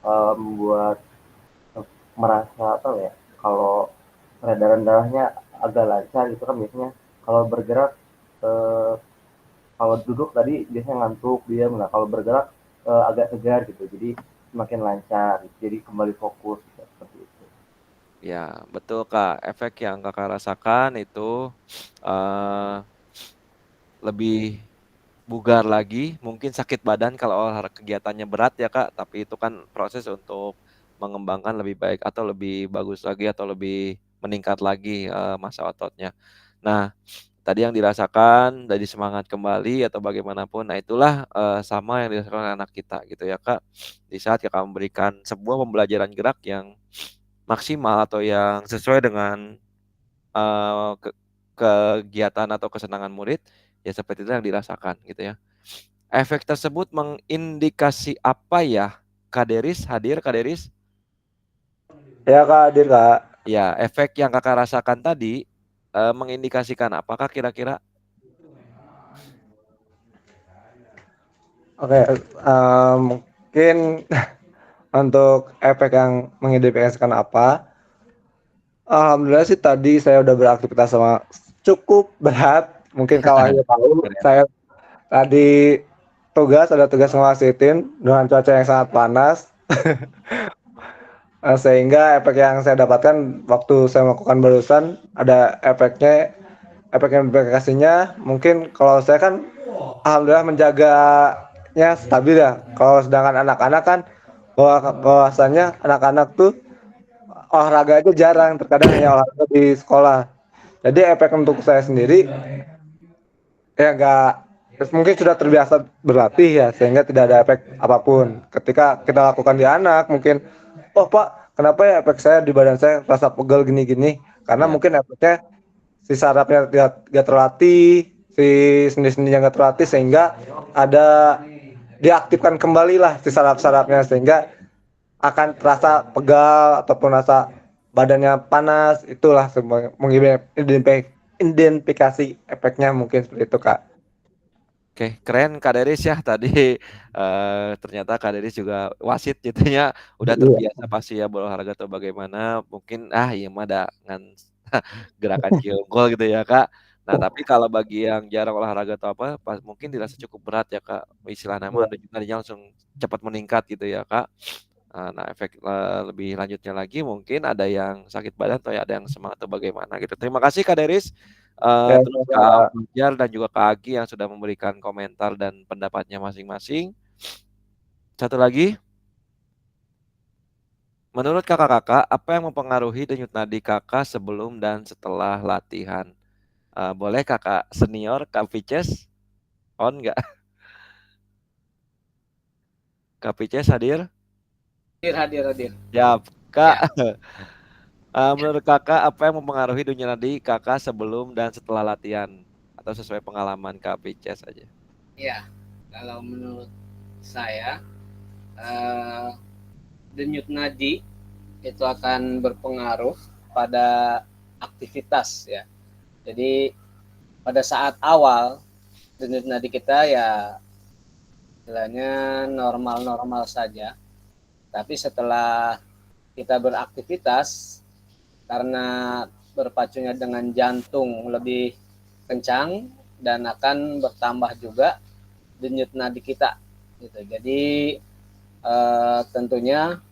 membuat merasa kalau peredaran darahnya agak lancar gitu kan. Biasanya kalau bergerak kalau duduk tadi biasanya ngantuk dia, nah kalau bergerak agak segar gitu, jadi semakin lancar, jadi kembali fokus gitu, seperti itu. Ya betul Kak, efek yang Kakak rasakan itu lebih bugar lagi, mungkin sakit badan kalau olahraga kegiatannya berat ya Kak, tapi itu kan proses untuk mengembangkan lebih baik atau lebih bagus lagi atau lebih meningkat lagi massa ototnya. Nah, tadi yang dirasakan dari semangat kembali atau bagaimanapun, nah itulah sama yang dirasakan oleh anak kita gitu ya Kak. Di saat Kakak memberikan sebuah pembelajaran gerak yang maksimal atau yang sesuai dengan kegiatan atau kesenangan murid, ya seperti itu yang dirasakan gitu ya. Efek tersebut mengindikasi apa ya? Kak Deris, hadir Kak Deris? Ya Kak, hadir Kak. Ya, efek yang Kakak rasakan tadi mengindikasikan apakah kira-kira? Oke, mungkin untuk efek yang mengindikasikan apa? Alhamdulillah sih tadi saya udah beraktivitas sama cukup berat. Mungkin kawannya tahu, saya tadi ada tugas ngewasitin dengan cuaca yang sangat panas. Sehingga efek yang saya dapatkan waktu saya melakukan barusan ada efek implikasinya mungkin kalau saya kan alhamdulillah menjaganya stabil ya. Kalau sedangkan anak-anak kan bahwasannya anak-anak tuh olahraga aja jarang, terkadang hanya olahraga di sekolah. Jadi efek untuk saya sendiri ya mungkin sudah terbiasa berlatih ya, sehingga tidak ada efek apapun. Ketika kita lakukan di anak mungkin, oh Pak, kenapa ya efek saya di badan saya rasa pegel gini-gini? Karena mungkin efeknya si sarafnya tidak terlatih, si sendi-sendinya nggak terlatih, sehingga ada diaktifkan kembali lah si saraf-sarafnya, sehingga akan terasa pegal ataupun rasa badannya panas. Itulah identifikasi efeknya mungkin seperti itu Kak. Oke, keren Kak Deris ya tadi ternyata Kak Deris juga wasit jadinya udah terbiasa pasti ya berolahraga atau bagaimana mungkin iya mah ada ngan gerakan kieu unggul gitu ya Kak. Nah, tapi kalau bagi yang jarang olahraga atau apa, mungkin dirasa cukup berat ya Kak, istilahnya mah denyut nadinya langsung cepat meningkat gitu ya Kak. Nah, efek lebih lanjutnya lagi mungkin ada yang sakit badan atau ada yang semangat atau bagaimana gitu. Terima kasih Kak Deris, Ya, terus Kak Kak. Fajar dan juga Kak Agi yang sudah memberikan komentar dan pendapatnya masing-masing. Satu lagi, menurut kakak-kakak, apa yang mempengaruhi denyut nadi kakak sebelum dan setelah latihan? Boleh kakak senior, Kak Vices, on nggak? Kak Vices hadir? Hadir. Siap, Kak. Ya. Menurut kakak, apa yang mempengaruhi denyut nadi kakak sebelum dan setelah latihan? Atau sesuai pengalaman Kak Vices aja? Ya, kalau menurut saya eh, denyut nadi itu akan berpengaruh pada aktivitas ya. Jadi pada saat awal denyut nadi kita ya istilahnya normal-normal saja. Tapi setelah kita beraktivitas karena berpacunya dengan jantung lebih kencang dan akan bertambah juga denyut nadi kita gitu. Jadi tentunya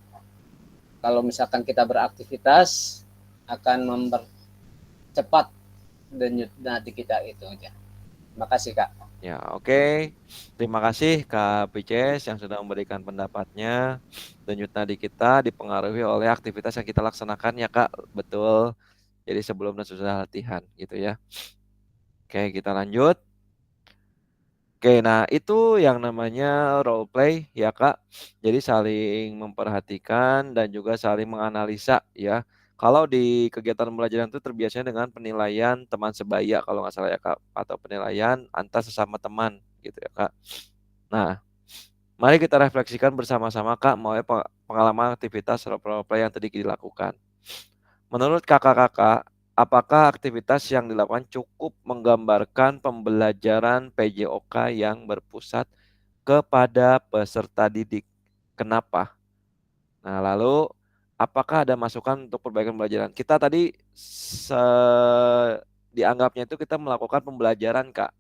kalau misalkan kita beraktivitas akan mempercepat denyut nadi kita itu aja. Terima kasih Kak. Ya, oke. Terima kasih Kak Vices yang sudah memberikan pendapatnya. Denyut nadi kita dipengaruhi oleh aktivitas yang kita laksanakan ya Kak. Betul. Jadi sebelum dan sesudah latihan gitu ya. Oke, kita lanjut. Oke, nah itu yang namanya role play ya Kak. Jadi saling memperhatikan dan juga saling menganalisa ya. Kalau di kegiatan pembelajaran itu terbiasanya dengan penilaian teman sebaya kalau nggak salah ya Kak. Atau penilaian antar sesama teman gitu ya Kak. Nah, mari kita refleksikan bersama-sama Kak melalui pengalaman aktivitas role play yang tadi dilakukan. Menurut kakak-kakak, apakah aktivitas yang dilakukan cukup menggambarkan pembelajaran PJOK yang berpusat kepada peserta didik? Kenapa? Nah, lalu apakah ada masukan untuk perbaikan pembelajaran? Kita tadi dianggapnya itu kita melakukan pembelajaran, Kak.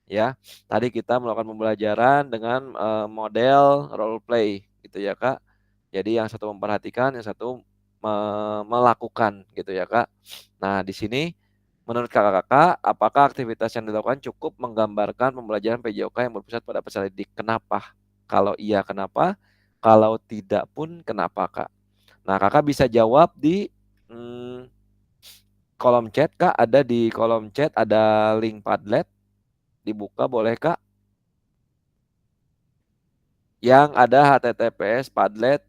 Ya, tadi kita melakukan pembelajaran dengan model role play gitu ya, Kak. Jadi yang satu memperhatikan, yang satu melakukan gitu ya, Kak. Nah, di sini menurut kakak-kakak, apakah aktivitas yang dilakukan cukup menggambarkan pembelajaran PJOK yang berpusat pada peserta didik? Kenapa? Kalau iya, kenapa? Kalau tidak pun, kenapa, Kak? Nah, kakak bisa jawab di kolom chat, Kak. Ada di kolom chat, ada link Padlet. Dibuka boleh, Kak? Yang ada HTTPS Padlet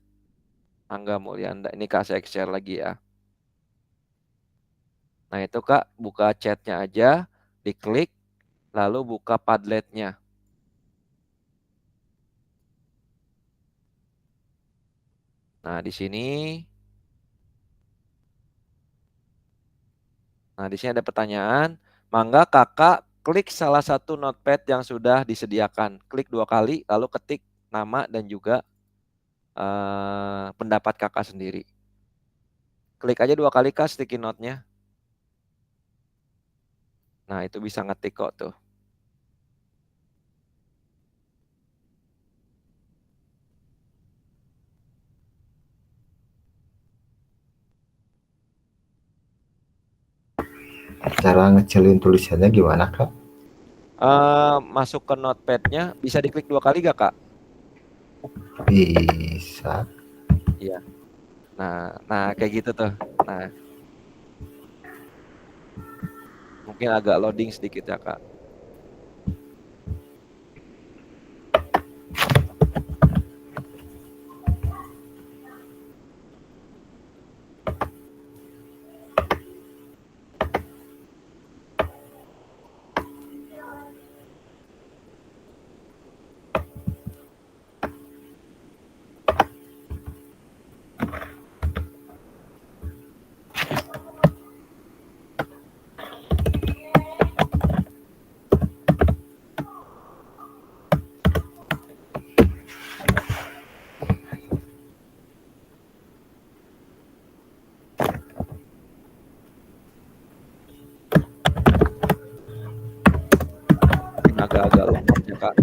Angga Mulyanda. Ini Kak saya share lagi ya. Nah itu Kak, buka chatnya aja, diklik, lalu buka Padletnya. Nah di sini ada pertanyaan. Mangga kakak klik salah satu notepad yang sudah disediakan. Klik 2 kali, lalu ketik nama dan juga pendapat kakak sendiri. Klik aja 2 kali Kak sticky note-nya. Nah itu bisa ngetik kok tuh. Cara ngecelin tulisannya gimana Kak? Masuk ke notepad-nya bisa diklik 2 kali gak Kak? Bisa. Iya. Nah kayak gitu tuh. Nah mungkin agak loading sedikit ya Kak. Kak.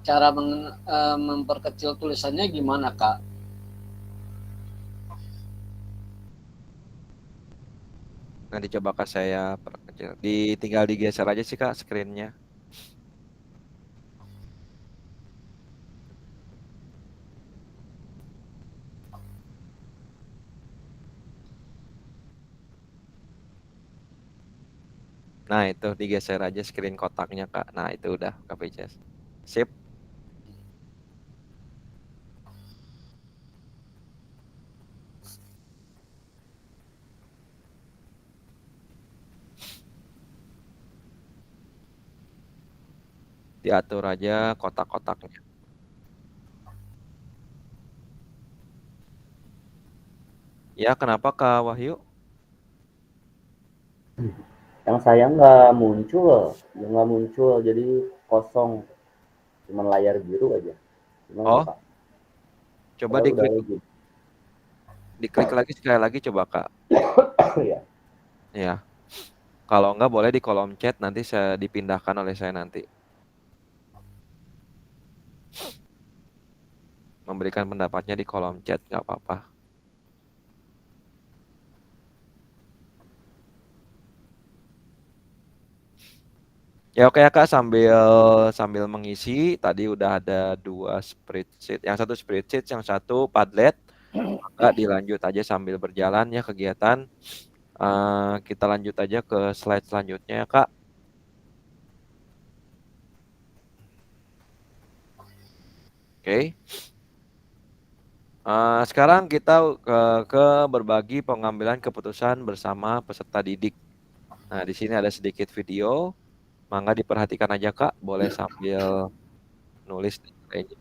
Cara memperkecil tulisannya gimana, Kak? Nanti coba Kak saya perkecil. Tinggal digeser aja sih Kak screen-nya. Nah itu digeser aja screen kotaknya Kak. Nah itu udah Kak Pices. Sip. Diatur aja kotak-kotaknya. Ya kenapa Kak Wahyu? Yang saya nggak muncul, jadi kosong, cuman layar biru aja. Gimana Oh, Pak? coba Saya udah diklik, login. diklik lagi sekali lagi coba Kak. Ya. Ya. Kalau enggak boleh di kolom chat nanti saya dipindahkan oleh saya nanti. Memberikan pendapatnya di kolom chat nggak apa-apa. Ya oke ya Kak sambil mengisi tadi udah ada 2 spreadsheet. Yang satu spreadsheet, yang satu Padlet. Maka dilanjut aja sambil berjalan ya kegiatan. Kita lanjut aja ke slide selanjutnya ya Kak. Oke. Sekarang kita ke berbagi pengambilan keputusan bersama peserta didik. Nah, di sini ada sedikit video. Mangga diperhatikan aja, Kak. Boleh sambil nulis dan lainnya.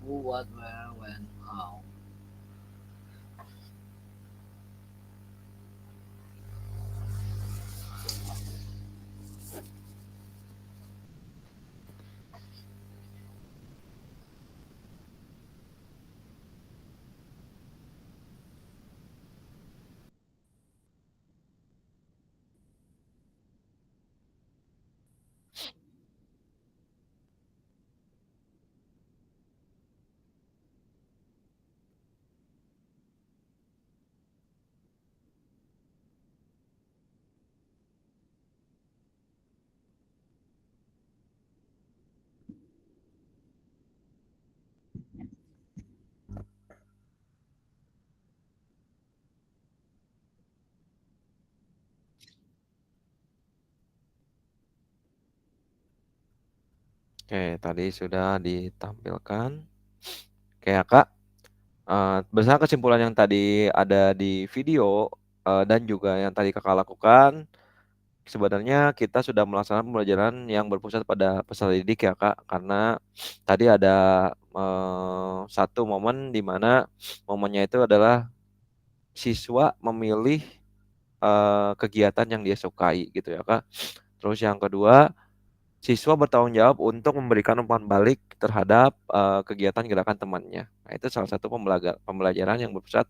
Who, what, where, when, how. Oke, tadi sudah ditampilkan. Oke ya, Kak. Berdasarkan kesimpulan yang tadi ada di video dan juga yang tadi Kakak lakukan, sebenarnya kita sudah melaksanakan pembelajaran yang berpusat pada peserta didik ya, Kak. Karena tadi ada satu momen di mana momennya itu adalah siswa memilih kegiatan yang dia sukai gitu ya, Kak. Terus yang kedua, siswa bertanggung jawab untuk memberikan umpan balik terhadap kegiatan gerakan temannya. Nah, itu salah satu pembelajaran yang berpusat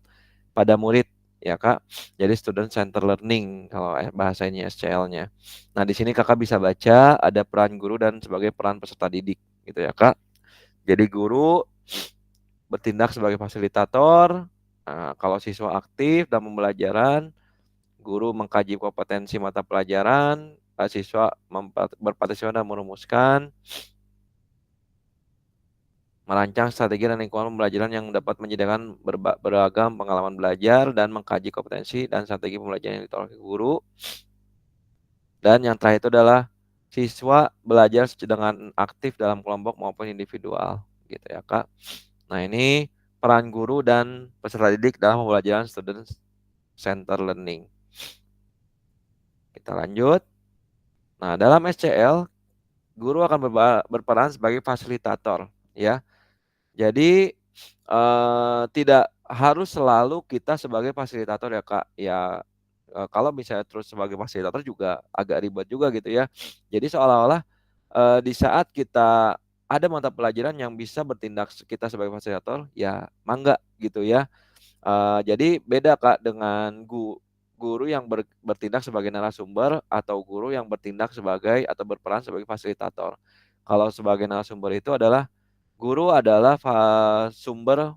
pada murid ya, Kak. Jadi student center learning kalau bahasa ini SCL-nya. Nah, di sini Kakak bisa baca ada peran guru dan sebagai peran peserta didik gitu ya, Kak. Jadi guru bertindak sebagai fasilitator. Kalau siswa aktif dalam pembelajaran, guru mengkaji kompetensi mata pelajaran, siswa berpartisipasi dalam merumuskan, merancang strategi dan lingkungan pembelajaran yang dapat menyediakan beragam pengalaman belajar dan mengkaji kompetensi dan strategi pembelajaran yang ditolak guru. Dan yang terakhir itu adalah siswa belajar dengan aktif dalam kelompok maupun individual, gitu ya, Kak. Nah, ini peran guru dan peserta didik dalam pembelajaran student center learning. Kita lanjut. Nah, dalam SCL, guru akan berperan sebagai fasilitator, ya. Jadi tidak harus selalu kita sebagai fasilitator ya, Kak. Ya, kalau misalnya terus sebagai fasilitator juga agak ribet juga gitu ya. Jadi seolah-olah di saat kita ada mata pelajaran yang bisa bertindak kita sebagai fasilitator, ya mangga gitu ya. Jadi beda, Kak, dengan guru yang bertindak sebagai narasumber atau guru yang bertindak sebagai atau berperan sebagai fasilitator. Kalau sebagai narasumber itu adalah guru adalah sumber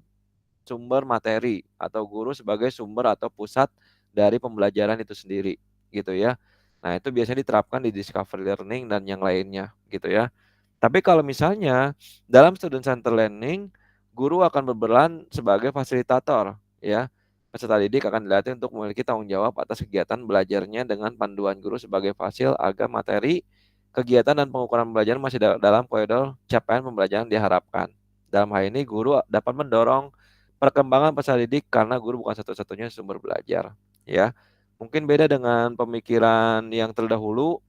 materi atau guru sebagai sumber atau pusat dari pembelajaran itu sendiri gitu ya. Nah, itu biasanya diterapkan di discovery learning dan yang lainnya gitu ya. Tapi kalau misalnya dalam student center learning, guru akan berperan sebagai fasilitator ya. Peserta didik akan dilatih untuk memiliki tanggung jawab atas kegiatan belajarnya dengan panduan guru sebagai fasil agar materi, kegiatan dan pengukuran pembelajaran masih dalam koridor capaian pembelajaran diharapkan. Dalam hal ini, guru dapat mendorong perkembangan peserta didik karena guru bukan satu-satunya sumber belajar. Ya, mungkin beda dengan pemikiran yang terdahulu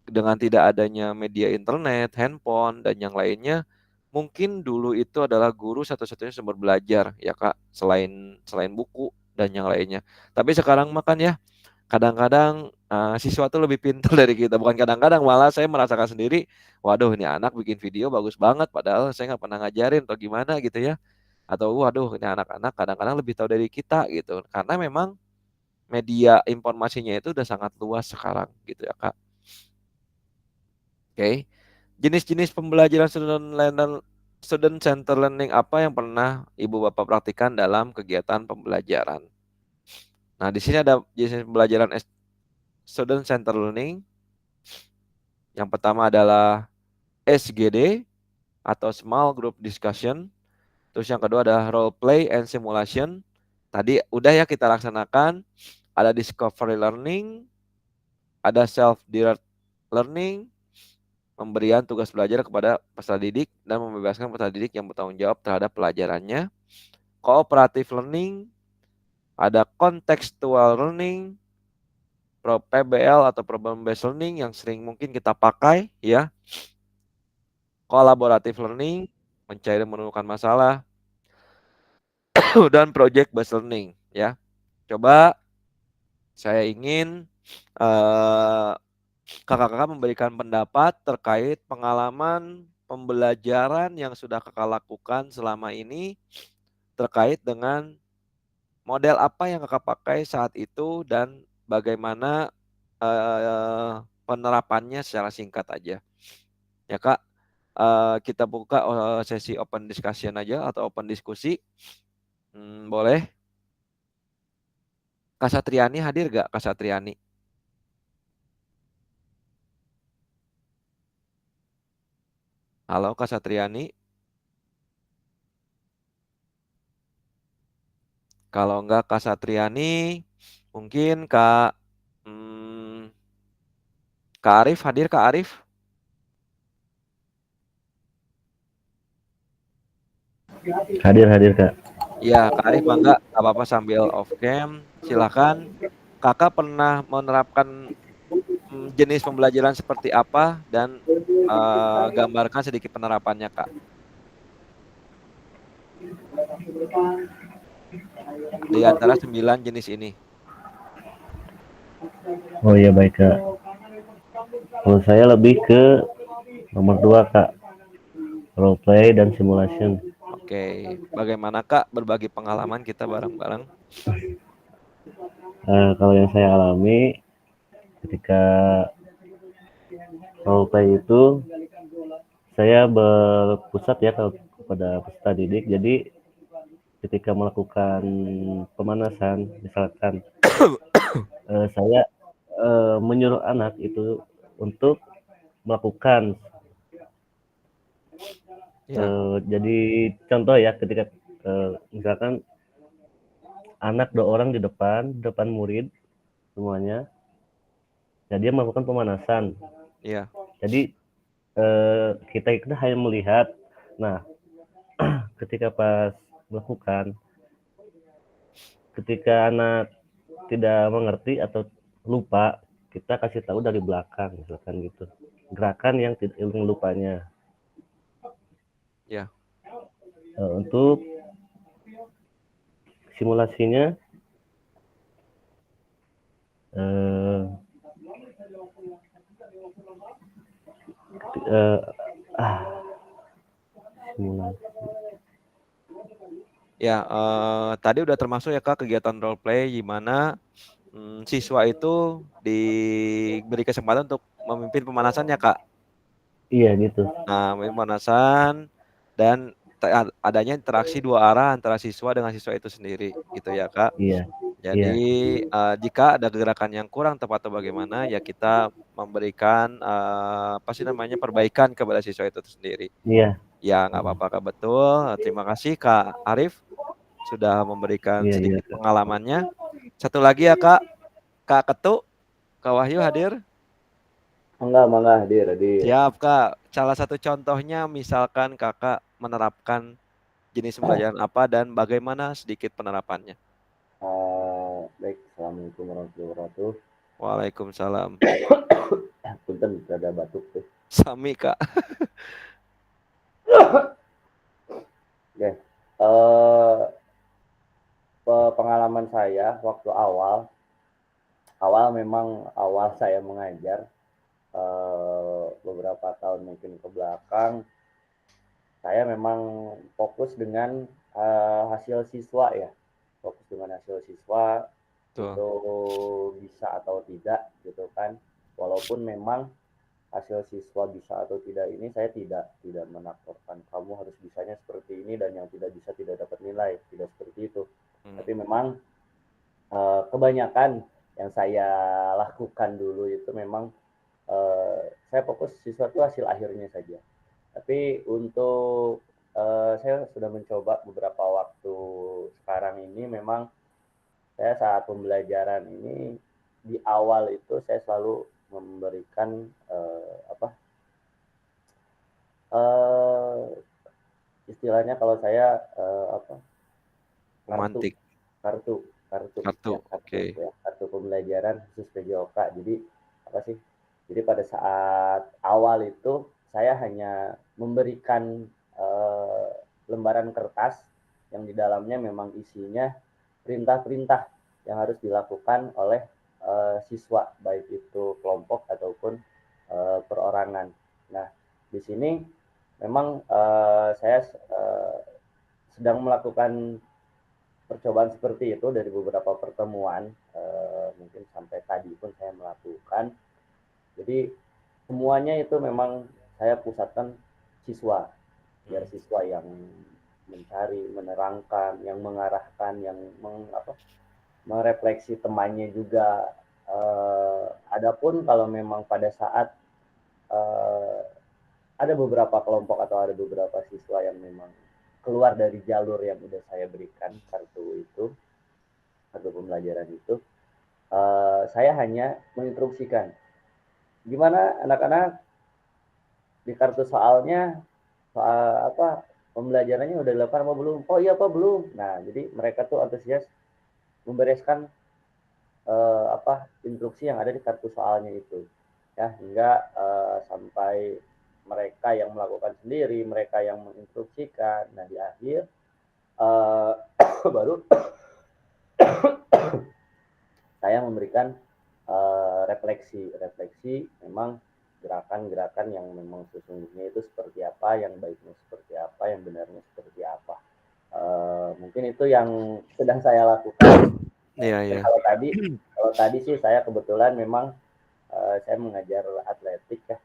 dengan tidak adanya media internet, handphone dan yang lainnya. Mungkin dulu itu adalah guru satu-satunya sumber belajar ya, Kak, selain buku dan yang lainnya. Tapi sekarang makan ya, kadang-kadang siswa tuh lebih pintar dari kita. Bukan kadang-kadang, malah saya merasakan sendiri, waduh ini anak bikin video bagus banget padahal saya nggak pernah ngajarin atau gimana gitu ya. Atau waduh ini anak-anak kadang-kadang lebih tahu dari kita gitu. Karena memang media informasinya itu udah sangat luas sekarang gitu ya, Kak. Oke. Jenis-jenis pembelajaran student center learning apa yang pernah Ibu Bapak praktikkan dalam kegiatan pembelajaran? Nah, di sini ada jenis pembelajaran student center learning. Yang pertama adalah SGD atau small group discussion. Terus yang kedua ada role play and simulation. Tadi udah ya kita laksanakan. Ada discovery learning, ada self-directed learning, pemberian tugas belajar kepada peserta didik dan membebaskan peserta didik yang bertanggung jawab terhadap pelajarannya. Cooperative learning, ada contextual learning, PBL atau problem based learning yang sering mungkin kita pakai ya. Collaborative learning, mencari dan menemukan masalah, dan project based learning ya. Coba saya ingin kakak-kakak memberikan pendapat terkait pengalaman pembelajaran yang sudah kakak lakukan selama ini terkait dengan model apa yang kakak pakai saat itu dan bagaimana penerapannya secara singkat aja. Ya Kak, kita buka sesi open discussion aja atau open diskusi. Boleh? Kak Satriani hadir gak Kak Satriani? Halo Kak Satriani. Kalau enggak Kak Satriani, mungkin Kak Arif hadir Kak Arif? Hadir Kak. Iya Kak Arif mangga, nggak apa-apa sambil off cam. Silakan. Kakak pernah menerapkan jenis pembelajaran seperti apa dan gambarkan sedikit penerapannya Kak. Di antara 9 jenis ini. Oh iya baik Kak. Kalau saya lebih ke nomor 2 Kak. Role play dan simulation. Oke, bagaimana Kak berbagi pengalaman kita bareng-bareng? Kalau yang saya alami ketika role play itu saya berpusat ya kepada peserta didik. Jadi ketika melakukan pemanasan, misalkan saya menyuruh anak itu untuk melakukan jadi contoh ya ketika misalkan anak 2 orang di depan murid semuanya, jadi dia melakukan pemanasan. Iya. Jadi kita hanya melihat. Nah, ketika pas melakukan, ketika anak tidak mengerti atau lupa, kita kasih tahu dari belakang, misalkan gitu. Gerakan yang lupanya. Ya. Untuk simulasinya, simulasi. Ya, tadi udah termasuk ya Kak kegiatan role play di mana siswa itu diberi kesempatan untuk memimpin pemanasannya Kak. Iya gitu. Nah, memimpin pemanasan dan adanya interaksi 2 arah antara siswa dengan siswa itu sendiri gitu ya Kak. Iya. Jadi jika ada gerakan yang kurang tepat atau bagaimana ya kita memberikan perbaikan kepada siswa itu sendiri. Iya. Ya nggak apa-apa Kak, betul. Terima kasih Kak Arif sudah memberikan sedikit pengalamannya. Satu lagi ya Kak Ketu, Kak Wahyu hadir? Mangga hadir. Siap Kak. Salah satu contohnya misalkan Kakak menerapkan jenis pembelajaran apa dan bagaimana sedikit penerapannya. Baik, assalamualaikum warahmatullahi wabarakatuh. Waalaikumsalam. Punten ada batuk tuh. Sami Kak. Oke. Pengalaman saya waktu awal memang saya mengajar beberapa tahun mungkin ke belakang, saya memang fokus dengan hasil siswa ya, itu bisa atau tidak gitu kan. Walaupun memang hasil siswa bisa atau tidak ini saya tidak menakutkan kamu harus bisanya seperti ini dan yang tidak bisa tidak dapat nilai, tidak seperti itu. Tapi memang kebanyakan yang saya lakukan dulu itu memang saya fokus siswa itu hasil akhirnya saja. Tapi untuk saya sudah mencoba beberapa waktu sekarang ini, memang saya saat pembelajaran ini di awal itu saya selalu memberikan istilahnya kalau saya Romantik. kartu Oke. ya, kartu pembelajaran khusus PJOK. Jadi apa sih? Jadi pada saat awal itu saya hanya memberikan lembaran kertas yang di dalamnya memang isinya perintah-perintah yang harus dilakukan oleh siswa, baik itu kelompok ataupun perorangan. Nah, di sini memang saya sedang melakukan percobaan seperti itu dari beberapa pertemuan, mungkin sampai tadi pun saya melakukan. Jadi semuanya itu memang saya pusatkan siswa, biar siswa yang mencari, menerangkan, yang mengarahkan, yang merefleksi temannya juga. Adapun kalau memang pada saat ada beberapa kelompok atau ada beberapa siswa yang memang keluar dari jalur yang udah saya berikan kartu pembelajaran itu, saya hanya menginstruksikan gimana anak-anak di kartu soalnya, soal pembelajarannya udah dilakukan apa belum? Oh iya Pak, belum. Nah, jadi mereka tuh antusias membereskan instruksi yang ada di kartu soalnya itu, ya, hingga sampai mereka yang melakukan sendiri, mereka yang menginstruksikan. Nah, di akhir baru saya memberikan refleksi memang gerakan-gerakan yang memang sesungguhnya itu seperti apa, yang baiknya seperti apa, yang benarnya seperti apa. Mungkin itu yang sedang saya lakukan. Iya. Kalau tadi sih saya kebetulan memang saya mengajar atletik ya,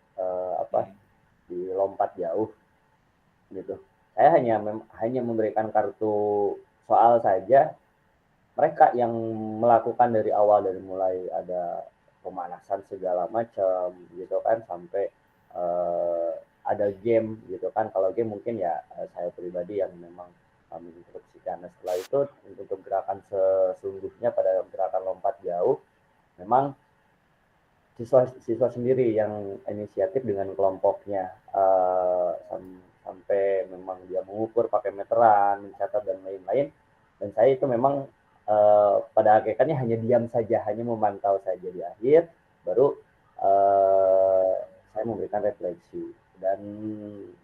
di lompat jauh gitu. Saya hanya memberikan kartu soal saja. Mereka yang melakukan dari awal, dari mulai ada pemanasan segala macam gitu kan, sampai ada game gitu kan. Kalau game mungkin ya saya pribadi yang memang menginstruksikan. Nah, setelah itu untuk gerakan sesungguhnya pada gerakan lompat jauh, memang siswa sendiri yang inisiatif dengan kelompoknya, sampai memang dia mengukur pakai meteran, mencatat dan lain-lain. Dan saya itu memang pada hakikatnya hanya diam saja, hanya memantau saja. Di akhir baru saya memberikan refleksi. Dan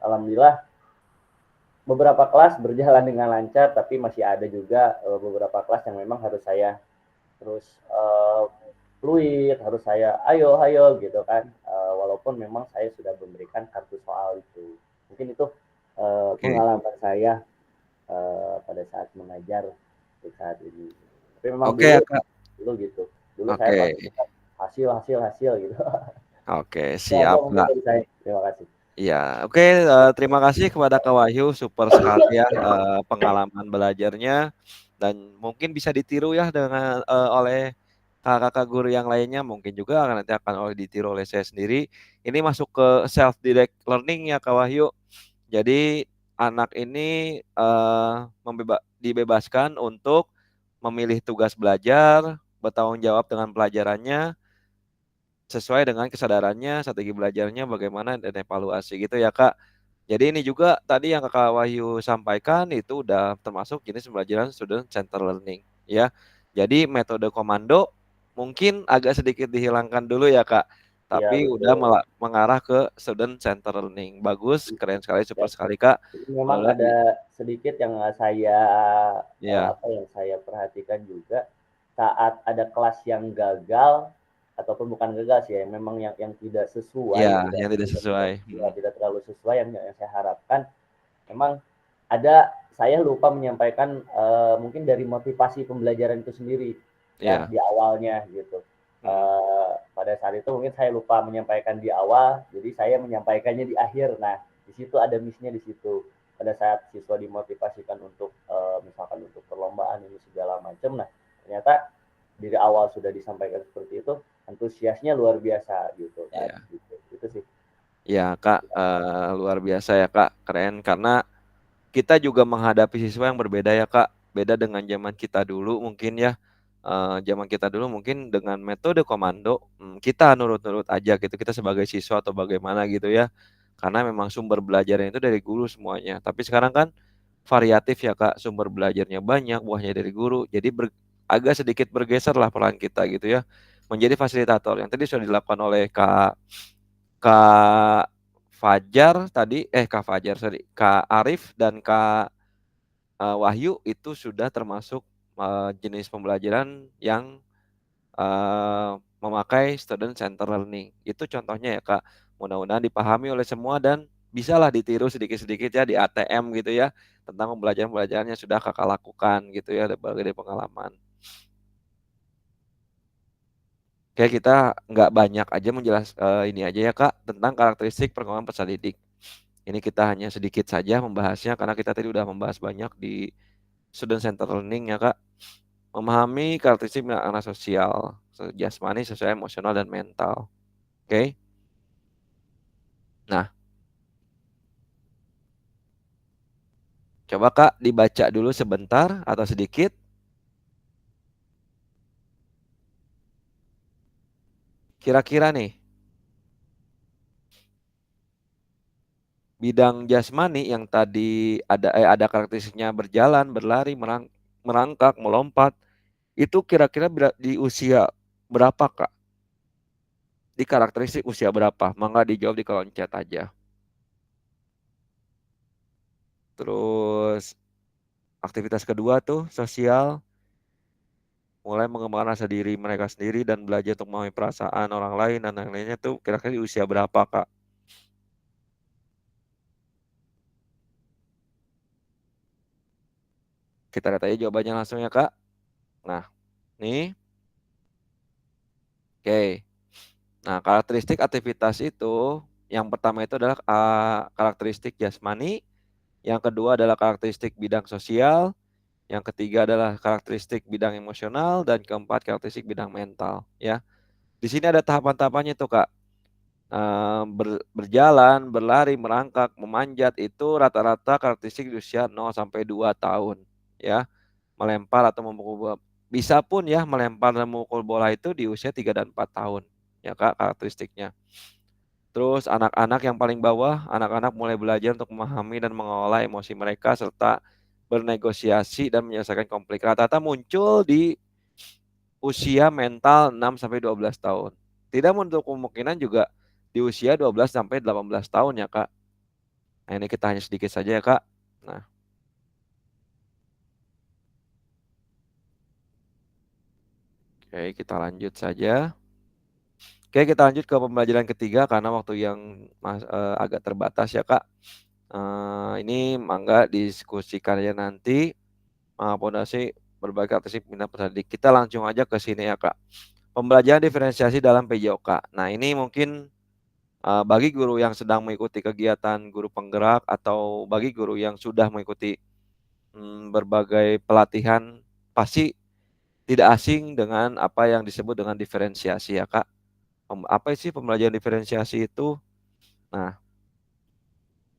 alhamdulillah beberapa kelas berjalan dengan lancar, tapi masih ada juga beberapa kelas yang memang harus saya terus fluid, harus saya ayo gitu kan, walaupun memang saya sudah memberikan kartu soal itu. Mungkin itu pengalaman saya pada saat mengajar saat ini. Tapi memang dulu gitu. Dulu saya pasti hasil gitu. Oke, siap Kak. Terima kasih. Iya, oke, terima kasih kepada Kak Wahyu, super sekali ya pengalaman belajarnya, dan mungkin bisa ditiru ya dengan oleh kakak-kakak guru yang lainnya, mungkin juga nanti akan ditiru oleh saya sendiri. Ini masuk ke self-direct learning ya Kak Wahyu. Jadi anak ini dibebaskan untuk memilih tugas belajar, bertanggung jawab dengan pelajarannya, sesuai dengan kesadarannya, strategi belajarnya bagaimana, dan evaluasi gitu ya Kak. Jadi ini juga tadi yang Kak Wahyu sampaikan itu udah termasuk jenis pembelajaran student center learning ya. Jadi metode komando mungkin agak sedikit dihilangkan dulu ya Kak. Tapi ya, udah mengarah ke student center learning. Bagus, keren sekali, super sekali Kak. Memang ada sedikit yang saya yang saya perhatikan juga, saat ada kelas yang gagal ataupun bukan gagal sih ya, memang yang tidak sesuai, yang tidak sesuai, tidak terlalu sesuai yang saya harapkan. Memang ada, saya lupa menyampaikan mungkin dari motivasi pembelajaran itu sendiri ya, di awalnya gitu. Pada saat itu mungkin saya lupa menyampaikan di awal, jadi saya menyampaikannya di akhir. Nah, di situ ada miss-nya di situ. Pada saat siswa dimotivasikan untuk misalkan untuk perlombaan ini segala macam, nah ternyata dari awal sudah disampaikan seperti itu, antusiasnya luar biasa gitu kan. Gitu. Itu sih. Ya Kak, luar biasa ya Kak, keren, karena kita juga menghadapi siswa yang berbeda ya Kak. Beda dengan zaman kita dulu mungkin ya. Zaman kita dulu mungkin dengan metode komando, kita nurut-nurut aja gitu. Kita sebagai siswa atau bagaimana gitu ya. Karena memang sumber belajarnya itu dari guru semuanya. Tapi sekarang kan variatif ya Kak, sumber belajarnya banyak, buahnya dari guru. Jadi agak sedikit bergeser lah peran kita gitu ya. Menjadi fasilitator. Yang tadi sudah dilakukan oleh Kak Fajar tadi, Kak Fajar, sorry, Kak Arif dan Kak Wahyu itu sudah termasuk jenis pembelajaran yang memakai student center learning. Itu contohnya ya Kak. Mudah-mudahan dipahami oleh semua dan bisalah ditiru sedikit-sedikit ya di ATM gitu ya tentang pembelajaran-pembelajaran yang sudah Kakak lakukan gitu ya dari pengalaman. Oke, kita nggak banyak aja ini aja ya Kak tentang karakteristik perkembangan peserta didik. Ini kita hanya sedikit saja membahasnya karena kita tadi udah membahas banyak di student center learning ya Kak. Memahami karakteristik anak sosial, jasmani, sosial, emosional, dan mental. Oke. Nah, coba Kak dibaca dulu sebentar atau sedikit. Kira-kira nih, bidang jasmani yang tadi ada karakteristiknya berjalan, berlari, merangkak, melompat, itu kira-kira di usia berapa Kak? Di karakteristik usia berapa? Mangga dijawab di kolom chat aja. Terus aktivitas kedua tuh sosial, mulai mengembangkan rasa diri mereka sendiri dan belajar untuk memahami perasaan orang lain dan yang lainnya tuh kira-kira di usia berapa Kak? Kita lihat aja jawabannya langsung ya Kak. Nah, nih. Oke. Nah, karakteristik aktivitas itu yang pertama itu adalah karakteristik jasmani, yang kedua adalah karakteristik bidang sosial, yang ketiga adalah karakteristik bidang emosional, dan keempat karakteristik bidang mental ya. Di sini ada tahapan-tahapannya tuh Kak. Berjalan, berlari, merangkak, memanjat itu rata-rata karakteristik di usia 0 sampai 2 tahun ya. Melempar atau memukul bola. Bisa pun ya melempar dan memukul bola itu di usia 3 dan 4 tahun ya Kak karakteristiknya. Terus anak-anak yang paling bawah, anak-anak mulai belajar untuk memahami dan mengelola emosi mereka serta bernegosiasi dan menyelesaikan konflik. Rata-rata muncul di usia mental 6 sampai 12 tahun. Tidak menutup kemungkinan juga di usia 12 sampai 18 tahun ya Kak. Nah, ini kita hanya sedikit saja ya Kak. Nah. Oke, kita lanjut saja. Oke, kita lanjut ke pembelajaran ketiga karena waktu yang agak terbatas ya Kak. Ini mangga diskusikannya nanti. Fondasi berbagai atribut minat peserta didik. Kita langsung aja ke sini ya Kak. Pembelajaran diferensiasi dalam PJOK. Nah, ini mungkin bagi guru yang sedang mengikuti kegiatan guru penggerak atau bagi guru yang sudah mengikuti berbagai pelatihan pasti tidak asing dengan apa yang disebut dengan diferensiasi ya Kak. Apa sih pembelajaran diferensiasi itu? Nah,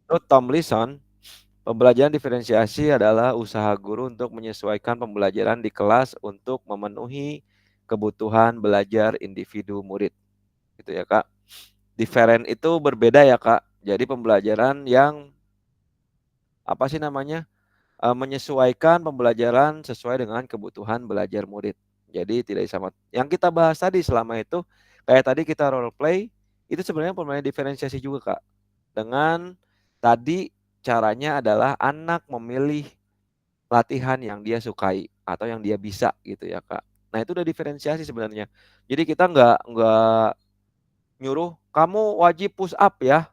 menurut Tomlinson, pembelajaran diferensiasi adalah usaha guru untuk menyesuaikan pembelajaran di kelas untuk memenuhi kebutuhan belajar individu murid. Gitu ya Kak. Diferent itu berbeda ya Kak. Jadi pembelajaran yang apa sih namanya? Menyesuaikan pembelajaran sesuai dengan kebutuhan belajar murid. Jadi tidak sama. Yang kita bahas tadi selama itu, kayak tadi kita role play, itu sebenarnya pembelajaran diferensiasi juga Kak. Dengan tadi caranya adalah anak memilih latihan yang dia sukai atau yang dia bisa gitu ya Kak. Nah itu udah diferensiasi sebenarnya. Jadi kita nggak nyuruh kamu wajib push up ya.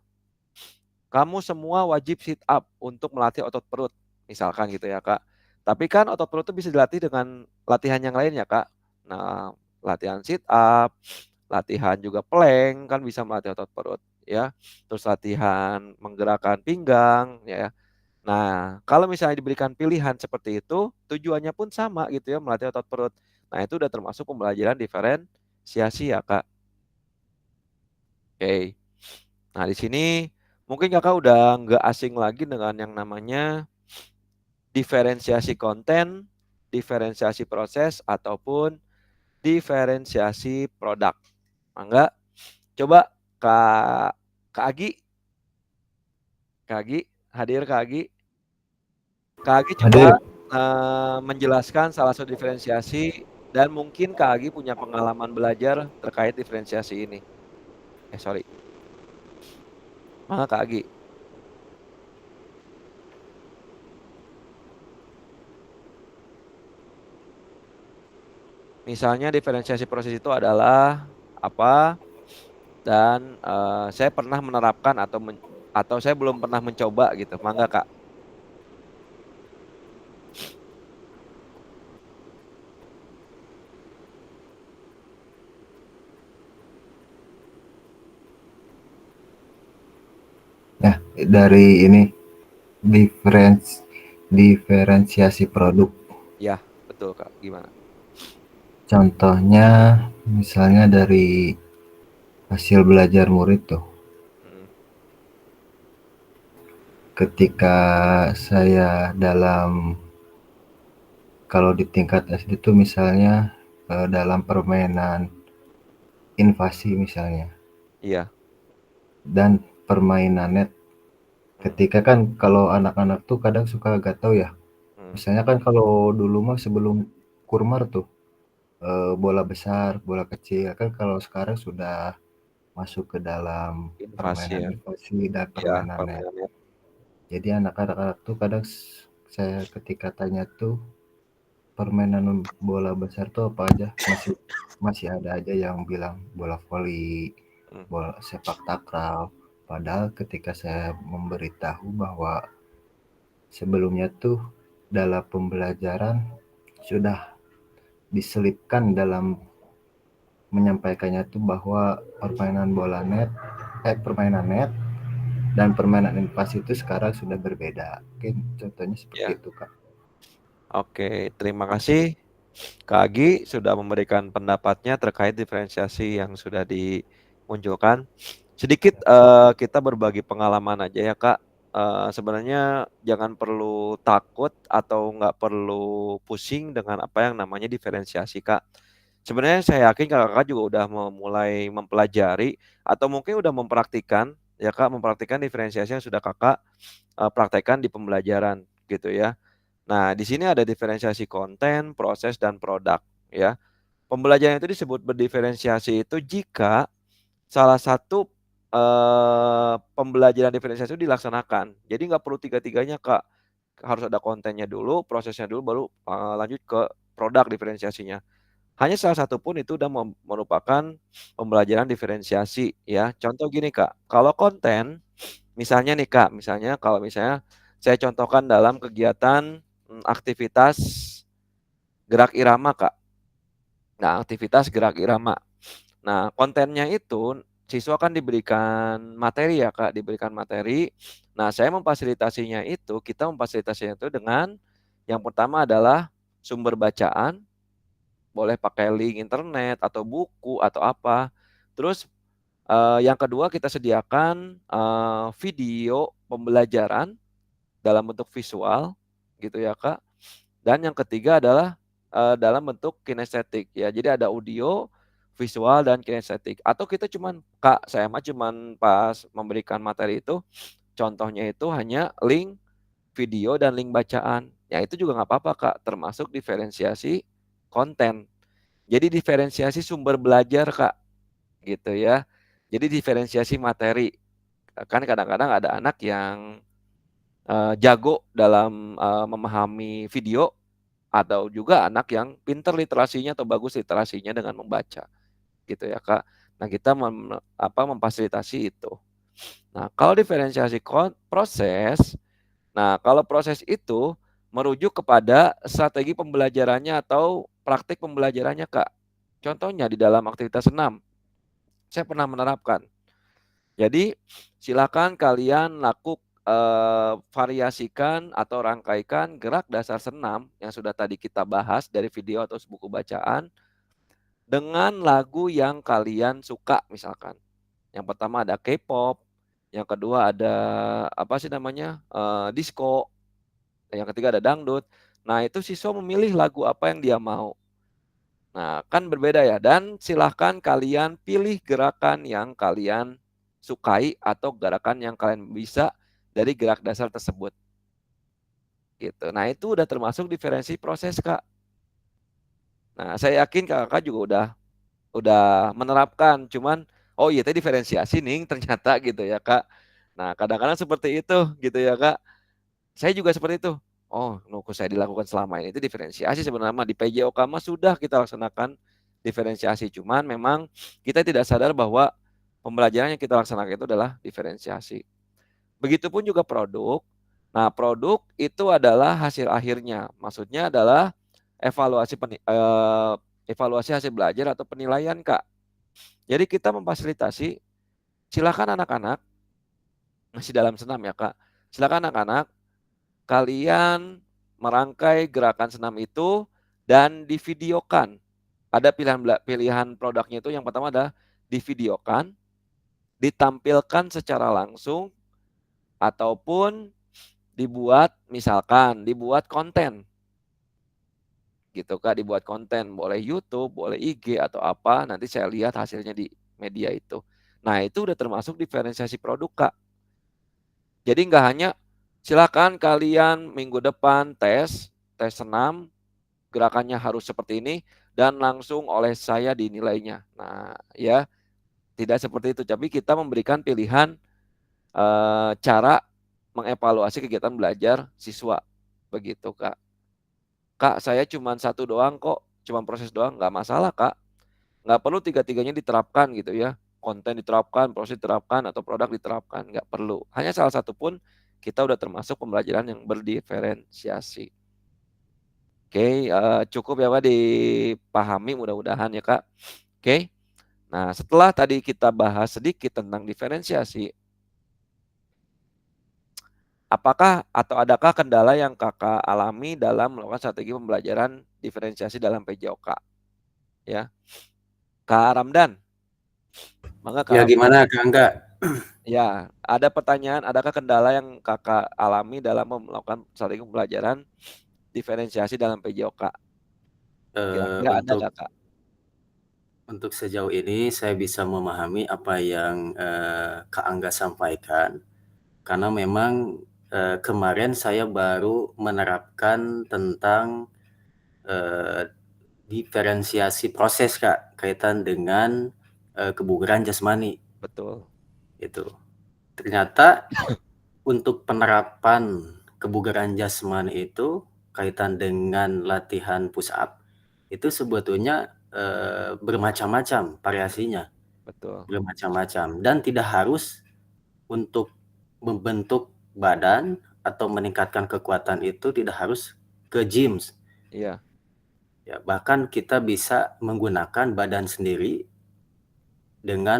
Kamu semua wajib sit up untuk melatih otot perut. Misalkan gitu ya Kak. Tapi kan otot perut itu bisa dilatih dengan latihan yang lain ya Kak. Nah latihan sit up, latihan juga plank kan bisa melatih otot perut ya. Terus latihan menggerakkan pinggang ya. Nah kalau misalnya diberikan pilihan seperti itu, tujuannya pun sama gitu ya, melatih otot perut. Nah itu udah termasuk pembelajaran diferensiasi ya Kak. Oke. Nah di sini mungkin Kakak udah nggak asing lagi dengan yang namanya diferensiasi konten, diferensiasi proses, ataupun diferensiasi produk. Mangga, coba Kak Agi. Kak Agi, hadir Kak Agi. Kak Agi coba menjelaskan salah satu diferensiasi dan mungkin Kak Agi punya pengalaman belajar terkait diferensiasi ini. Sorry. Mangga Kak Agi. Misalnya diferensiasi proses itu adalah apa, dan saya pernah menerapkan atau saya belum pernah mencoba gitu. Mangga Kak. Nah, dari ini diferensiasi produk. Ya, betul Kak. Gimana? Contohnya misalnya dari hasil belajar murid tuh. Ketika saya kalau di tingkat SD itu misalnya dalam permainan invasi misalnya. Iya. Dan permainan net. Ketika kan kalau anak-anak tuh kadang suka gatal ya. Misalnya kan kalau dulu mah sebelum Kurmar tuh bola besar, bola kecil, kan kalau sekarang sudah masuk ke dalam permainan invasi dan permainan net. Jadi anak-anak tuh kadang saya ketika tanya tuh permainan bola besar tuh apa aja, masih ada aja yang bilang bola voli, bola sepak takraw. Padahal ketika saya memberitahu bahwa sebelumnya tuh dalam pembelajaran sudah diselipkan dalam menyampaikannya tuh bahwa permainan net dan permainan invasi itu sekarang sudah berbeda. Mungkin contohnya seperti itu Kak. Oke, terima kasih Kak Agi sudah memberikan pendapatnya terkait diferensiasi yang sudah dimunculkan. Sedikit kita berbagi pengalaman aja ya Kak. Sebenarnya jangan perlu takut atau nggak perlu pusing dengan apa yang namanya diferensiasi Kak. Sebenarnya saya yakin kakak juga udah mulai mempelajari atau mungkin udah mempraktikkan ya Kak, mempraktikkan diferensiasi yang sudah kakak praktekkan di pembelajaran gitu ya. Nah, di sini ada diferensiasi konten, proses, dan produk ya. Pembelajaran itu disebut berdiferensiasi itu jika salah satu pembelajaran diferensiasi itu dilaksanakan. Jadi nggak perlu tiga-tiganya Kak. Harus ada kontennya dulu, prosesnya dulu, baru lanjut ke produk diferensiasinya. Hanya salah satu pun itu udah merupakan pembelajaran diferensiasi ya. Contoh gini Kak, kalau konten misalnya nih Kak, kalau misalnya saya contohkan dalam kegiatan aktivitas gerak irama Kak. Nah, aktivitas gerak irama. Nah, kontennya itu siswa kan diberikan materi ya Kak, diberikan materi. Nah, kita memfasilitasinya itu dengan yang pertama adalah sumber bacaan, boleh pakai link internet atau buku atau apa. Terus yang kedua kita sediakan video pembelajaran dalam bentuk visual gitu ya Kak. Dan yang ketiga adalah dalam bentuk kinestetik ya. Jadi ada audio, visual, dan kinestetik. Atau kita saya cuman pas memberikan materi itu contohnya itu hanya link video dan link bacaan. Ya itu juga nggak apa-apa Kak, termasuk diferensiasi konten. Jadi diferensiasi sumber belajar Kak, gitu ya. Jadi diferensiasi materi. Kan kadang-kadang ada anak yang jago dalam memahami video, atau juga anak yang pinter literasinya atau bagus literasinya dengan membaca, gitu ya Kak. Nah kita memfasilitasi itu. Nah kalau diferensiasi proses, nah kalau proses itu merujuk kepada strategi pembelajarannya atau praktik pembelajarannya Kak. Contohnya di dalam aktivitas senam, saya pernah menerapkan. Jadi silakan kalian variasikan atau rangkaikan gerak dasar senam yang sudah tadi kita bahas dari video atau buku bacaan dengan lagu yang kalian suka misalkan. Yang pertama ada K-pop, yang kedua ada disco, yang ketiga ada dangdut. Nah, itu siswa memilih lagu apa yang dia mau. Nah, kan berbeda ya. Dan silahkan kalian pilih gerakan yang kalian sukai atau gerakan yang kalian bisa dari gerak dasar tersebut. Gitu. Nah, itu udah termasuk diferensi proses, Kak. Nah, saya yakin kakak juga udah menerapkan, cuman oh iya tadi diferensiasi nih ternyata gitu ya, Kak. Nah, kadang-kadang seperti itu gitu ya, Kak. Saya juga seperti itu. Oh, nuku saya dilakukan selama ini itu diferensiasi sebenarnya di PJOK mah sudah kita laksanakan diferensiasi, cuman memang kita tidak sadar bahwa pembelajaran yang kita laksanakan itu adalah diferensiasi. Begitupun juga produk. Nah, produk itu adalah hasil akhirnya. Maksudnya adalah evaluasi hasil belajar atau penilaian, Kak. Jadi kita memfasilitasi, silakan anak-anak, masih dalam senam ya, Kak. Silakan anak-anak, kalian merangkai gerakan senam itu dan divideokan. Ada pilihan produknya itu yang pertama adalah divideokan, ditampilkan secara langsung, ataupun dibuat konten. Gitu, Kak, dibuat konten, boleh YouTube, boleh IG atau apa, nanti saya lihat hasilnya di media itu. Nah, itu udah termasuk diferensiasi produk, Kak. Jadi nggak hanya silakan kalian minggu depan tes senam, gerakannya harus seperti ini dan langsung oleh saya dinilainya. Nah, ya tidak seperti itu, tapi kita memberikan pilihan cara mengevaluasi kegiatan belajar siswa. Begitu, Kak. Kak, saya cuma satu doang kok, cuma proses doang, nggak masalah, Kak. Nggak perlu tiga-tiganya diterapkan gitu ya. Konten diterapkan, proses diterapkan, atau produk diterapkan, nggak perlu. Hanya salah satu pun kita udah termasuk pembelajaran yang berdiferensiasi. Oke, cukup ya, Pak, dipahami mudah-mudahan ya, Kak. Oke, nah setelah tadi kita bahas sedikit tentang diferensiasi, apakah atau adakah kendala yang kakak alami dalam melakukan strategi pembelajaran diferensiasi dalam PJOK? Ya, Kak Ramdan. Maka Ya gimana Kak Angga? Ya, ada pertanyaan, adakah kendala yang kakak alami dalam melakukan strategi pembelajaran diferensiasi dalam PJOK? Kira-kira ada nggak, Kak? Untuk sejauh ini saya bisa memahami apa yang Kak Angga sampaikan, karena memang kemarin saya baru menerapkan tentang diferensiasi proses, Kak, kaitan dengan kebugaran jasmani. Betul. Itu. Ternyata untuk penerapan kebugaran jasmani itu kaitan dengan latihan push up itu sebetulnya bermacam-macam variasinya. Betul. Bermacam-macam dan tidak harus untuk membentuk badan atau meningkatkan kekuatan itu tidak harus ke gym. Iya. Ya, bahkan kita bisa menggunakan badan sendiri dengan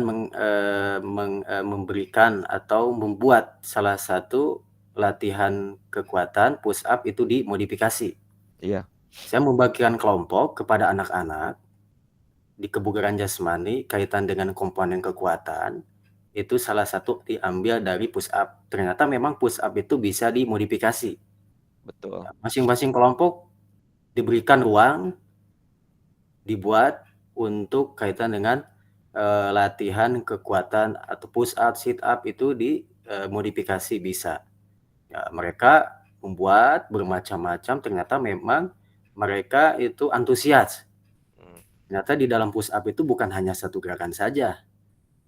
memberikan atau membuat salah satu latihan kekuatan push up itu dimodifikasi. Iya. Saya membagikan kelompok kepada anak-anak di kebugaran jasmani kaitan dengan komponen kekuatan. Itu salah satu diambil dari push up. Ternyata memang push up itu bisa dimodifikasi. Betul. Ya, masing-masing kelompok diberikan ruang dibuat untuk kaitan dengan latihan kekuatan atau push up, sit up itu dimodifikasi bisa. Ya, mereka membuat bermacam-macam, ternyata memang mereka itu antusias. Ternyata di dalam push up itu bukan hanya satu gerakan saja,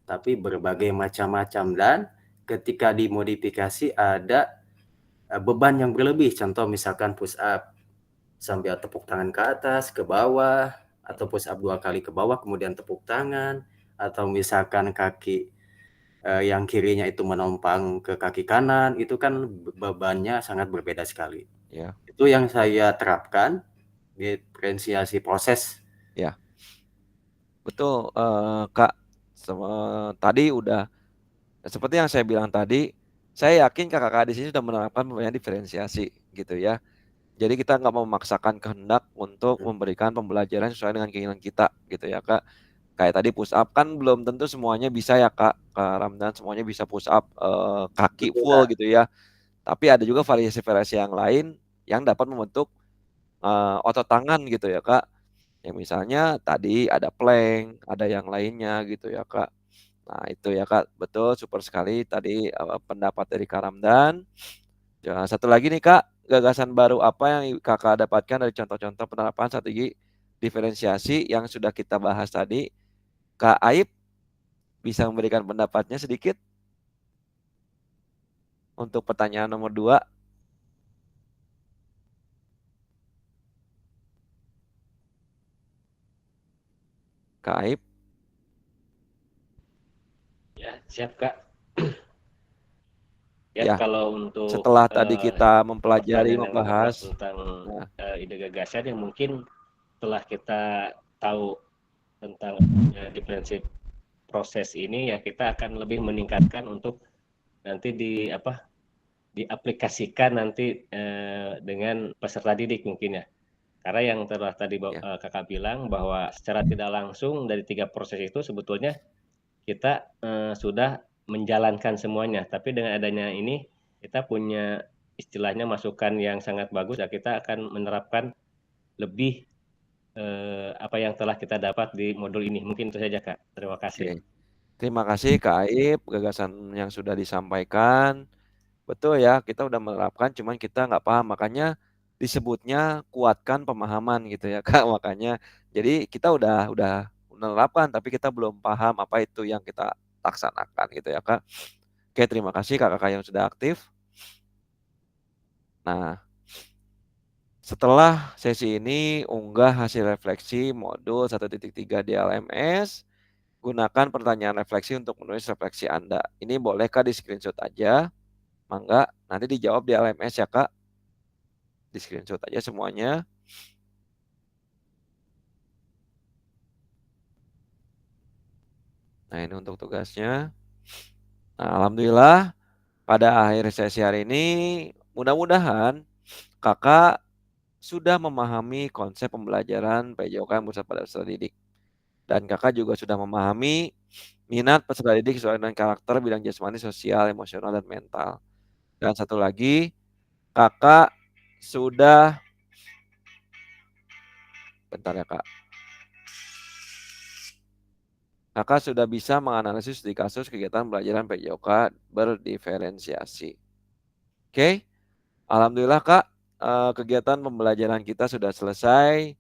tapi berbagai macam-macam, dan ketika dimodifikasi ada beban yang berlebih. Contoh misalkan push up sambil tepuk tangan ke atas, ke bawah, atau push up 2 kali ke bawah kemudian tepuk tangan, atau misalkan kaki yang kirinya itu menompang ke kaki kanan, itu kan bebannya sangat berbeda sekali. Ya. Itu yang saya terapkan, diferensiasi proses. Ya. Betul, Kak. Tadi udah seperti yang saya bilang tadi, saya yakin kakak-kakak di sini sudah menerapkan pembelajaran diferensiasi gitu ya. Jadi kita nggak mau memaksakan kehendak untuk memberikan pembelajaran sesuai dengan keinginan kita gitu ya, Kak. Kayak tadi push up kan belum tentu semuanya bisa ya, Kak Ramdan, semuanya bisa push up kaki full gitu ya. Tapi ada juga variasi-variasi yang lain yang dapat membentuk otot tangan gitu ya Kak. Yang misalnya tadi ada plank, ada yang lainnya gitu ya Kak. Nah itu ya Kak, betul super sekali tadi pendapat dari Kak Ramdan. Satu lagi nih Kak, gagasan baru apa yang Kakak dapatkan dari contoh-contoh penerapan strategi diferensiasi yang sudah kita bahas tadi? Kak Aib bisa memberikan pendapatnya sedikit untuk pertanyaan nomor 2. Kak Aib. Ya, siap Kak. Ya, kalau untuk setelah tadi kita mempelajari, pertanyaan yang membahas tentang ide gagasan yang mungkin setelah kita tahu tentang diferensi proses ini, ya kita akan lebih meningkatkan untuk nanti diaplikasikan nanti dengan peserta didik mungkin ya. Karena yang telah tadi Kakak bilang bahwa secara tidak langsung dari 3 proses itu sebetulnya kita sudah menjalankan semuanya. Tapi dengan adanya ini kita punya istilahnya masukan yang sangat bagus, ya kita akan menerapkan lebih apa yang telah kita dapat di modul ini. Mungkin itu saja Kak. Terima kasih. Oke. Terima kasih Kak Aib, gagasan yang sudah disampaikan. Betul ya, kita udah menerapkan, cuman kita nggak paham, makanya disebutnya kuatkan pemahaman gitu ya Kak. Makanya, jadi kita udah menerapkan, tapi kita belum paham apa itu yang kita laksanakan gitu ya Kak. Oke, terima kasih kakak yang sudah aktif. Nah, setelah sesi ini, unggah hasil refleksi modul 1.3 di LMS. Gunakan pertanyaan refleksi untuk menulis refleksi Anda. Ini boleh Kak di screenshot aja. Mangga, nanti dijawab di LMS ya Kak. Di screenshot aja semuanya. Nah ini untuk tugasnya. Nah alhamdulillah pada akhir sesi hari ini mudah-mudahan kakak sudah memahami konsep pembelajaran PJOK Pusat pada Peserta Didik. Dan kakak juga sudah memahami minat peserta didik sesuai dengan karakter bidang jasmani, sosial, emosional, dan mental. Dan satu lagi, kakak sudah, bentar ya Kak. Kakak sudah bisa menganalisis di kasus kegiatan pembelajaran PJOK berdiferensiasi. Oke, alhamdulillah Kak, kegiatan pembelajaran kita sudah selesai.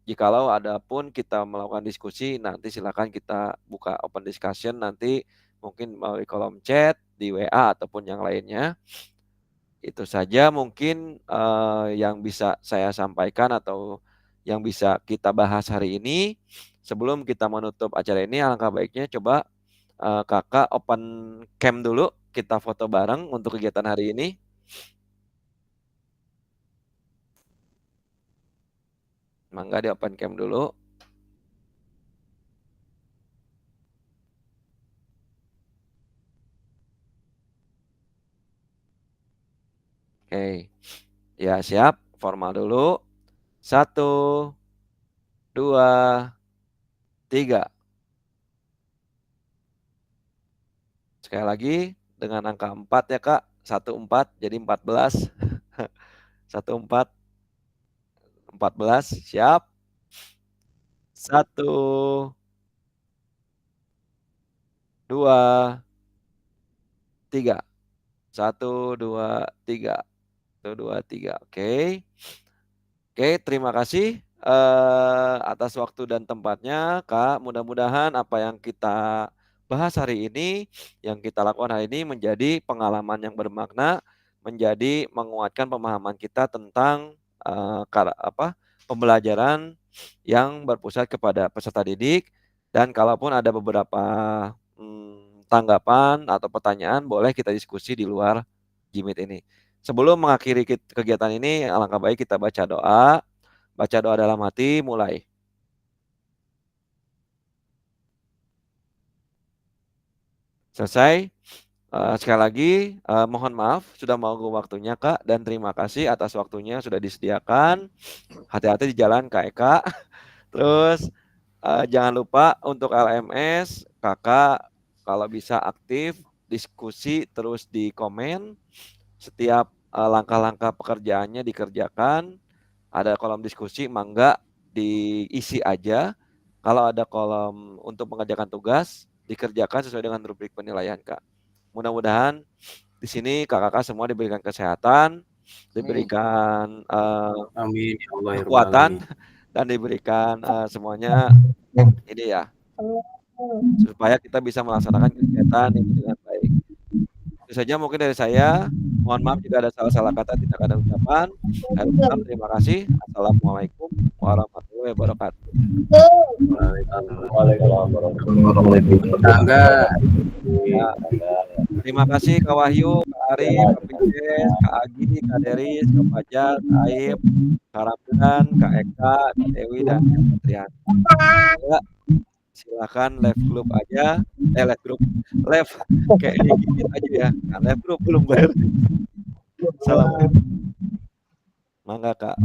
Jikalau ada pun kita melakukan diskusi, nanti silakan kita buka open discussion nanti mungkin melalui kolom chat di WA ataupun yang lainnya. Itu saja mungkin yang bisa saya sampaikan atau yang bisa kita bahas hari ini. Sebelum kita menutup acara ini, alangkah baiknya coba kakak open cam dulu, kita foto bareng untuk kegiatan hari ini. Mangga di open cam dulu. Oke, ya siap, formal dulu. 1, 2, 3. Sekali lagi dengan angka 4 ya Kak, 14 jadi 14. 14, 14, siap. 1, 2, 3. 1, 2, 3. 1, 2, 3. Oke. Oke, terima kasih atas waktu dan tempatnya, Kak. Mudah-mudahan apa yang kita bahas hari ini, yang kita lakukan hari ini menjadi pengalaman yang bermakna, menjadi menguatkan pemahaman kita tentang pembelajaran yang berpusat kepada peserta didik. Dan kalaupun ada beberapa tanggapan atau pertanyaan, boleh kita diskusi di luar Jimit ini. Sebelum mengakhiri kegiatan ini, alangkah baik kita baca doa. Baca doa dalam hati, mulai. Selesai. Sekali lagi, mohon maaf sudah mengganggu waktunya Kak. Dan terima kasih atas waktunya sudah disediakan. Hati-hati di jalan Kak Eka. Terus, jangan lupa untuk LMS, Kakak kalau bisa aktif, diskusi terus di komen. Setiap langkah-langkah pekerjaannya dikerjakan. Ada kolom diskusi, mangga diisi aja. Kalau ada kolom untuk mengerjakan tugas, dikerjakan sesuai dengan rubrik penilaian, Kak. Mudah-mudahan di sini kakak-kakak semua diberikan kesehatan, diberikan Amin ya Allah ya Rabbal kekuatan, Alamin. dan diberikan semuanya ini ya, supaya kita bisa melaksanakan kegiatan ini dengan baik. Itu saja mungkin dari saya. Mohon maaf jika ada salah-salah kata, tidak ada ucapan. Terima kasih. Assalamualaikum warahmatullahi wabarakatuh. Terima kasih Kak Wahyu, Kak Ari, Kak Pinces, Kak Agi, Kak Deris, Kak Fajar, Kak Aib, Kak Ramdan, Kak Eka, Kak Dewi, dan Kak Patrian. Ya, silakan live group aja, live group, live kayak dikit aja ya, nah, live group belum bayar. Assalamualaikum. Mangga Kak.